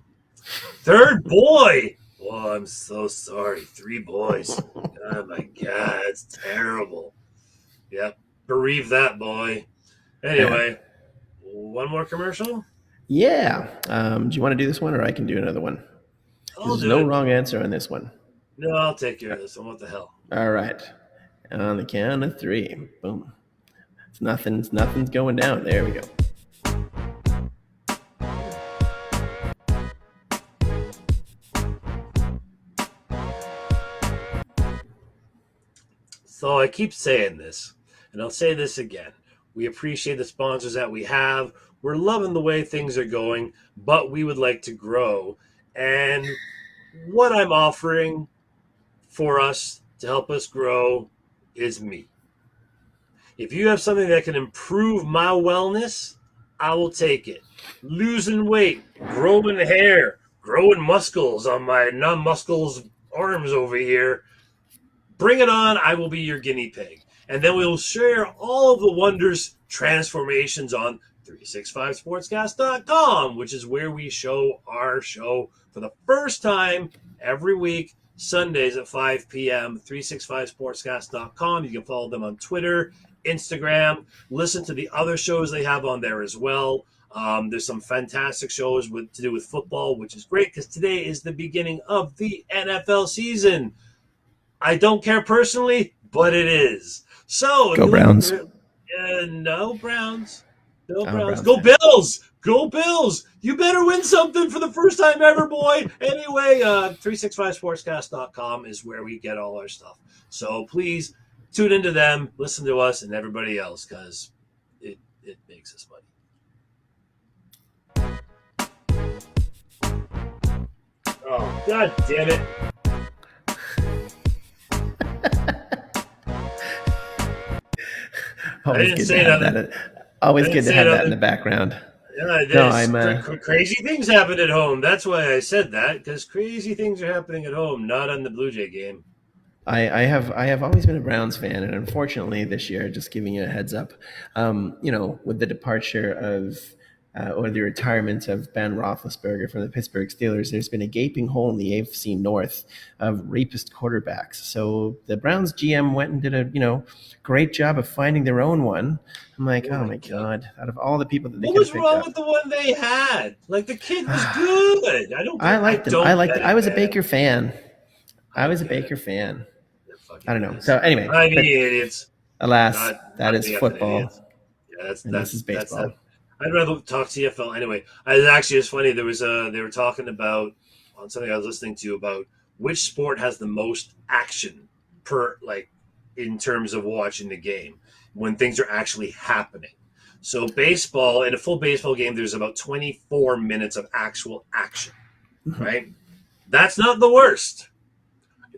Third boy. Oh, I'm so sorry. Three boys. Oh my god, it's terrible. Yep. Bereave that boy. Yeah. Anyway, one more commercial? Yeah. Do you want to do this one, or I can do another one? Because I'll there's do no it. wrong answer on this one. No, I'll take care of this one. What the hell? All right. On the count of three. Boom. Nothing's going down. There we go. So I keep saying this, and I'll say this again. We appreciate the sponsors that we have. We're loving the way things are going, but we would like to grow. And what I'm offering for us to help us grow is me. If you have something that can improve my wellness, I will take it. Losing weight, growing hair, growing muscles on my non muscles arms over here. Bring it on. I will be your guinea pig. And then we will share all of the wonders, transformations on 365sportscast.com, which is where we show our show for the first time every week, Sundays at 5 p.m. 365sportscast.com. You can follow them on Twitter, Instagram, listen to the other shows they have on there as well. There's some fantastic shows to do with football, which is great because today is the beginning of the NFL season. I don't care personally, but it is. So if Go you like, Browns. no Browns, no I'm a Browns, Browns go fan. Bills, go Bills. You better win something for the first time ever, boy. Anyway, 365sportscast.com is where we get all our stuff. So please tune into them, listen to us and everybody else because it makes us money. Oh, god damn it. I Always didn't good to say have nothing. that. I Always didn't good to say have that in the nothing. background. Yeah, No, there's crazy things happen at home. That's why I said that because crazy things are happening at home, not on the Blue Jay game. I have always been a Browns fan, and unfortunately this year, just giving you a heads up, with the departure of or the retirement of Ben Roethlisberger from the Pittsburgh Steelers, there's been a gaping hole in the AFC North of rapist quarterbacks. So the Browns GM went and did a great job of finding their own one. I'm like, Oh oh my my god, god! Out of all the people that they what could have was picked wrong up, with the one they had? Like the kid was good. I don't I get. I liked him. don't get I it, was a man. Baker fan. I I was don't a get it. Baker fan. They're I fucking don't know. idiots. So anyway, I mean, but idiots. alas, that Not is the effing football, idiots. Yeah, that's and this that's is that's that. baseball. I'd rather talk CFL anyway. It's funny. They were talking about on something I was listening to about which sport has the most action per like in terms of watching the game when things are actually happening. So baseball in a full baseball game, there's about 24 minutes of actual action, right? That's not the worst.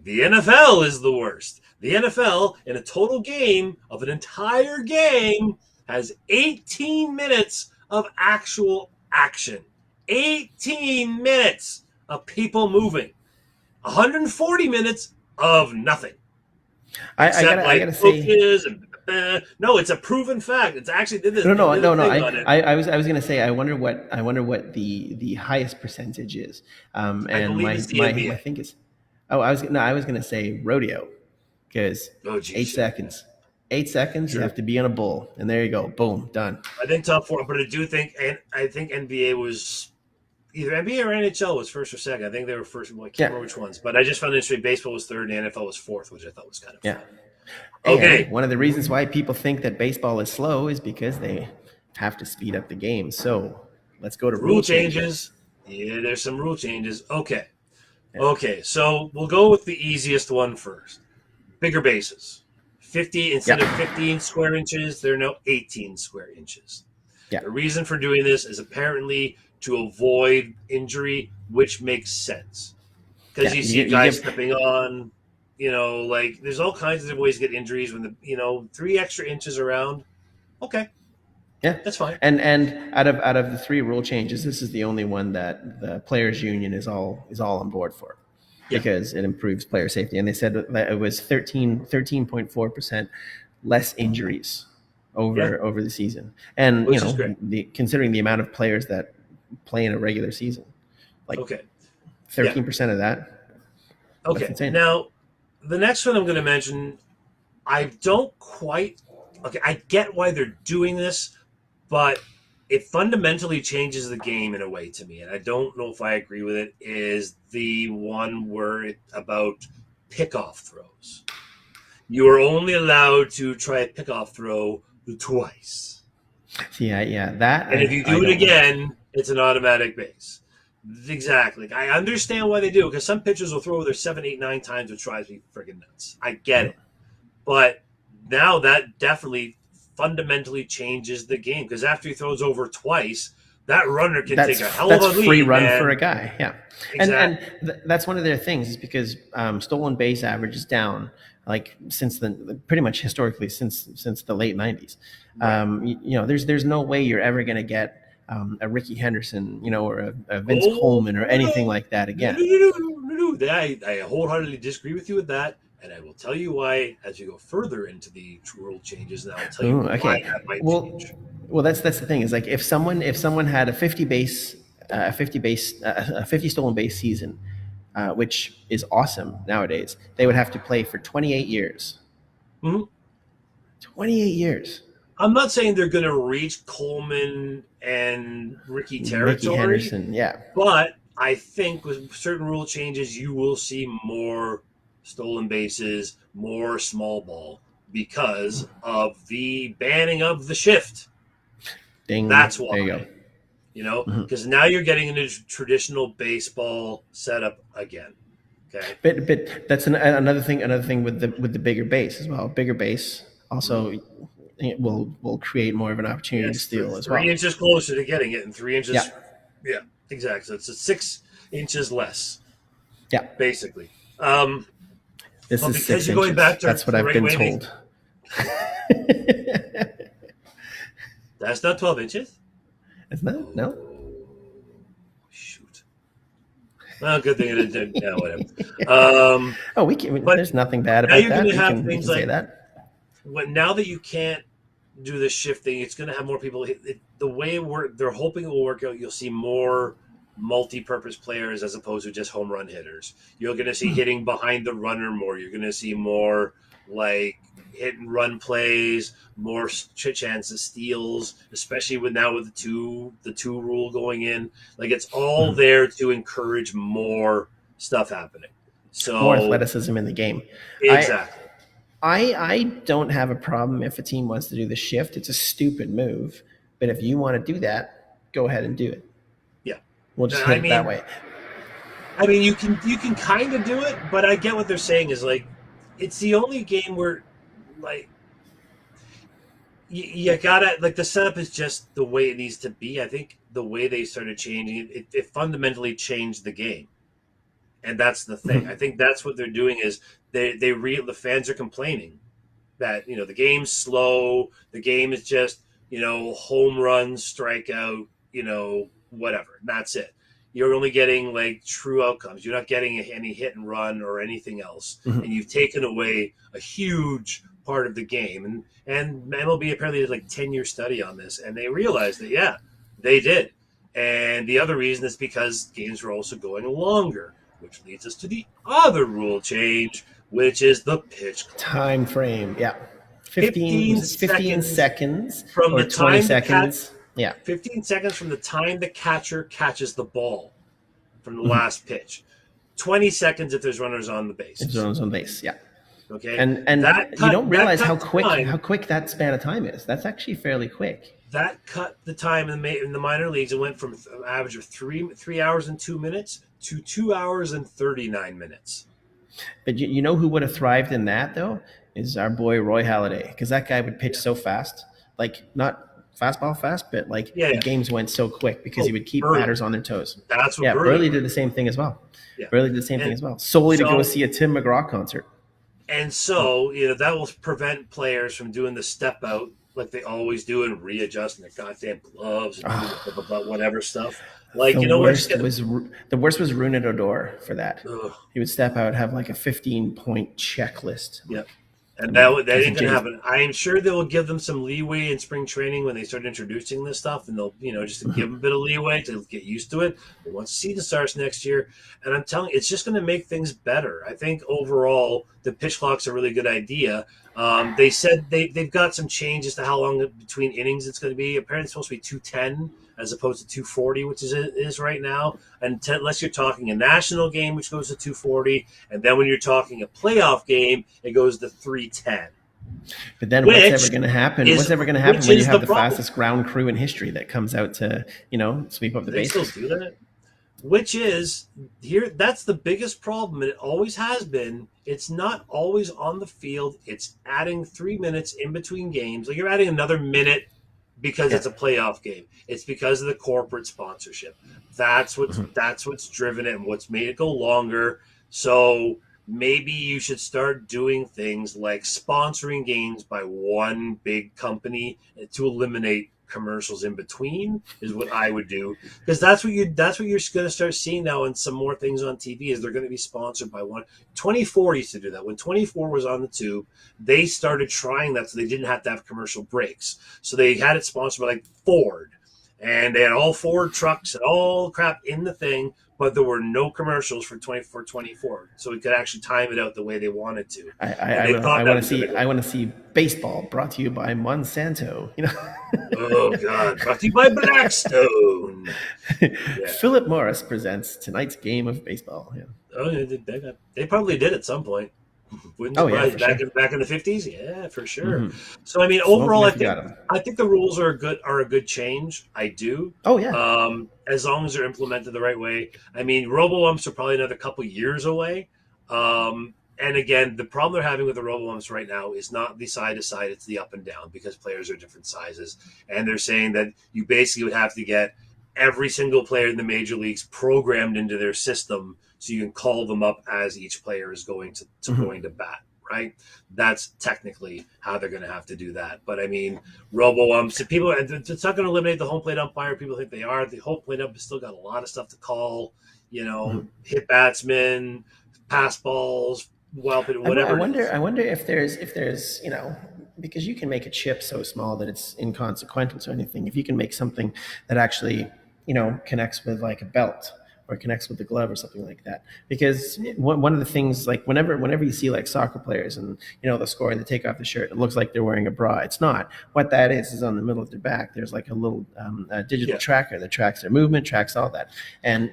The NFL is the worst. The NFL, in a total game of an entire game, has 18 minutes of actual action. 18 minutes of people moving. 140 minutes of nothing. I Except gotta I like gotta say coaches and No, it's a proven fact. It's actually No, they no, did a no, no. thing on it. I was going to say I wonder what the highest percentage is. I And believe it's the my NBA. thing is, I was going to say rodeo because Oh, geez, eight shit. seconds, 8 seconds, you True. have to be on a bull, and there you go, boom, done. I think top four, but I do think, and I think NBA was either NBA or NHL was first or second. I think they were first. Well, I can't Yeah, remember which ones, but I just found interesting. Baseball was third, and the NFL was fourth, which I thought was kind of yeah. funny. And Okay, one of the reasons why people think that baseball is slow is because they have to speed up the game. So let's go to rule rule changes. changes. Yeah, there's some rule changes. Okay, Yeah, okay. So we'll go with the easiest one first. Bigger bases. 50 instead of yeah, 15 square inches, they're now 18 square inches. yeah, The reason for doing this is apparently to avoid injury, which makes sense because yeah. you see You guys give stepping on. Like there's all kinds of different ways to get injuries when the 3 extra inches around. Okay, Yeah, that's fine. and out of the three rule changes, this is the only one that the players' union is all on board for, Yeah, because it improves player safety. And they said that it was 13.4% less injuries yeah, over the season. And which is great. considering the amount of players that play in a regular season, like Okay, yeah, 13% of that, that's okay. insane. Now the next one I'm going to mention, I don't quite. Okay, I get why they're doing this, but it fundamentally changes the game in a way to me, and I don't know if I agree with it. Is the one where about pickoff throws? You are only allowed to try a pickoff throw twice, Yeah, that and if you I do it don't like. again, it's an automatic base. Exactly. I understand why they do because some pitchers will throw their 7, 8, 9 times, which drives me friggin' nuts. I get Yeah. it. But now that definitely fundamentally changes the game because after he throws over twice, that runner can take a hell of That's a free lead, run for a man. guy. Yeah, and Exactly. that's one of their things is because stolen base average is down like since the pretty much historically since the late '90s. Right. There's no way you're ever going to get a Ricky Henderson, or a Vince Oh Coleman or anything no, like that no, again. no, no, no, no, no. I wholeheartedly disagree with you with that, and I will tell you why as you go further into the rule changes, and I will tell you Ooh, why okay. that might Well, change. that's the thing is like if someone had a 50 stolen base season, which is awesome nowadays, they would have to play for 28 years. Mhm. 28 years. I'm not saying they're going to reach Coleman and Ricky Ricky territory, Henderson, yeah. but I think with certain rule changes, you will see more stolen bases, more small ball because of the banning of the shift. That's Ding. There you go. why, Mhm. because now you're getting into traditional baseball setup again. Okay. But that's another thing with the bigger base as well. Bigger base Mhm. also will create more of an opportunity to Yes, steal as three well. inches closer to getting it, and three Yeah, inches. Yeah, exactly. So it's a 6 inches less, yeah. basically. This But is because six you're going inches. back to That's what the I've right been way, told. that's not 12 inches. Isn't that? No. Oh, shoot. Well, good thing it didn't. Yeah, whatever. Um, Oh, we can. but There's nothing bad now about you're going that. to have We things can say like that. now that you can't do the shifting, it's going to have more people. The way they're hoping it will work out, you'll see more multi-purpose players as opposed to just home run hitters. You're going to see hitting behind the runner more. You're going to see more like hit and run plays, more chance of steals, especially with the two rule going in. Like it's all Mhm. there to encourage more stuff happening. More So athleticism in the game. I exactly, I don't have a problem if a team wants to do the shift. It's a stupid move, but if you want to do that, go ahead and do it. yeah. We'll just I hit it that mean, way. you can kind of do it, but I get what they're saying is like it's the only game where like you gotta like the setup is just the way it needs to be. I think the way they started changing it fundamentally changed the game, and that's the thing. I Mhm. think that's what they're doing is the fans are complaining that the game's slow, the game is just home run, strikeout, whatever. And that's it. You're only getting like true outcomes. You're not getting any hit and run or anything else, and Mhm. you've taken away a huge part of the game. And MLB apparently did like 10-year study on this, and they realized that, yeah, they did. And the other reason is because games were also going longer, which leads us to the other rule change, which is the pitch clock. Time frame, yeah. 15, 15 was it 15 seconds seconds from or the 20 time the cat seconds? Yeah. 15 seconds from the time the catcher catches the ball from the Mm-hmm. last pitch. 20 seconds if there's runners on the If bases. zones on base, yeah. Okay, And you don't realize how time, quick that span of time is. That's actually fairly quick. that cut the time in the minor leagues. It went from an average of 3 hours and 2 minutes to 2 hours and 39 minutes. But you know who would have thrived in that though is our boy Roy Halladay, because that guy would pitch so fast, like not fastball fast, but like the games went so quick because he would keep batters on their toes. That's what Burley did the same thing as well. Yeah. Burley did the same thing as well, solely to go see a Tim McGraw concert. And so, that will prevent players from doing the step out like they always do and readjusting their goddamn gloves and whatever stuff. Like, the worst was Rougned Odor for that. Ugh. He would step out, have like a 15-point checklist. Yep. And that ain't gonna happen. I am sure they will give them some leeway in spring training when they start introducing this stuff, and they'll, just to give them a bit of leeway to get used to it. But once the season starts next year, and I'm telling you, it's just going to make things better. I think overall the pitch clock's a really good idea. They said they've got some changes to how long between innings it's going to be. Apparently, it's supposed to be 210 as opposed to 240, which is right now. Unless you're talking a national game, which goes to 240, and then when you're talking a playoff game, it goes to 310. But then what's ever going to happen when you have the fastest ground crew in history that comes out to, sweep up the bases? They still do that? Which is, that's the biggest problem, and it always has been. It's not always on the field. It's adding 3 minutes in between games. Like, you're adding another minute because it's a playoff game. It's because of the corporate sponsorship. That's what's driven it and what's made it go longer. So maybe you should start doing things like sponsoring games by one big company to eliminate commercials in between is what I would do, because that's what you're going to start seeing now, and some more things on TV is they're going to be sponsored by one. 24 used to do that. When 24 was on the tube, they started trying that so they didn't have to have commercial breaks. So they had it sponsored by like Ford, and they had all Ford trucks and all crap in the thing, but there were no commercials for 24, so we could actually time it out the way they wanted to. I want to see baseball brought to you by Monsanto. Oh God, brought to you by Blackstone. Yeah. Philip Morris presents tonight's game of baseball. Yeah. Oh, they probably did at some point. Wouldn't surprise back in the 50s. Yeah, for sure. Mm-hmm. So I mean, overall, I think the rules are a good change. I do. Oh yeah. As long as they're implemented the right way. I mean, robo-umps are probably another couple years away. And again, the problem they're having with the robo-umps right now is not the side to side; it's the up and down, because players are different sizes. And they're saying that you basically would have to get every single player in the major leagues programmed into their system, so you can call them up as each player is going to bat, right? That's technically how they're going to have to do that. But I mean, robo-umps, it's not going to eliminate the home plate umpire. People think they are. The home plate umpire still got a lot of stuff to call, hit batsmen, pass balls, whatever. I wonder if there's because you can make a chip so small that it's inconsequential to anything. If you can make something that actually, connects with like a belt or connects with the glove or something like that. Because one of the things, like whenever you see like soccer players and, the score and they take off the shirt, it looks like they're wearing a bra. It's not. What that is on the middle of their back, there's like a little digital tracker that tracks their movement, tracks all that. And,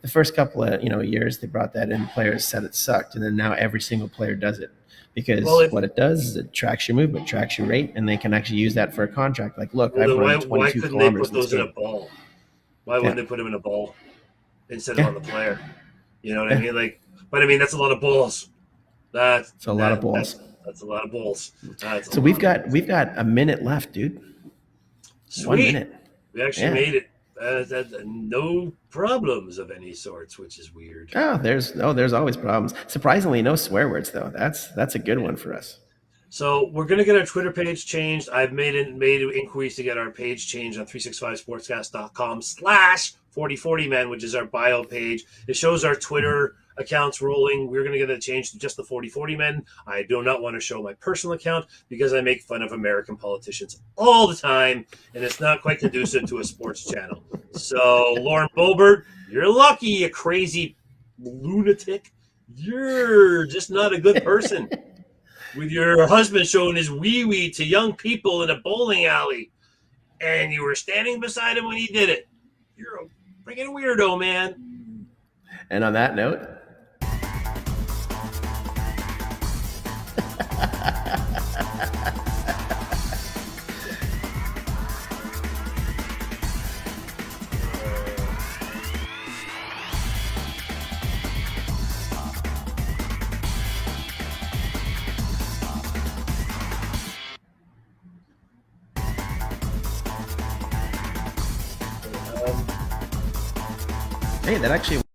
the first couple of, years they brought that in, players said it sucked. And then now every single player does it. Because what it does is it tracks your movement, tracks your rate, and they can actually use that for a contract. Like, look, I've run 22 kilometers. Why couldn't they put those in a ball? Why wouldn't they put them in a ball instead of on the player? You know what I mean? Like, but I mean, that's a lot of balls. That's a lot of balls. So we've got a minute left, dude. Sweet. 1 minute. We actually made it. No problems of any sorts, which is weird. There's always problems. Surprisingly, no swear words though. That's a good one for us. So we're gonna get our Twitter page changed. I've made inquiries to get our page changed on 365sportscast.com/4040men, which is our bio page. It shows our Twitter accounts rolling. We're going to get it changed to just the 40/40 men. I do not want to show my personal account because I make fun of American politicians all the time, and it's not quite conducive to a sports channel. So, Lauren Boebert, you're lucky, you crazy lunatic. You're just not a good person. With your husband showing his wee-wee to young people in a bowling alley, and you were standing beside him when he did it. You're a freaking weirdo, man. And on that note, hey, that actually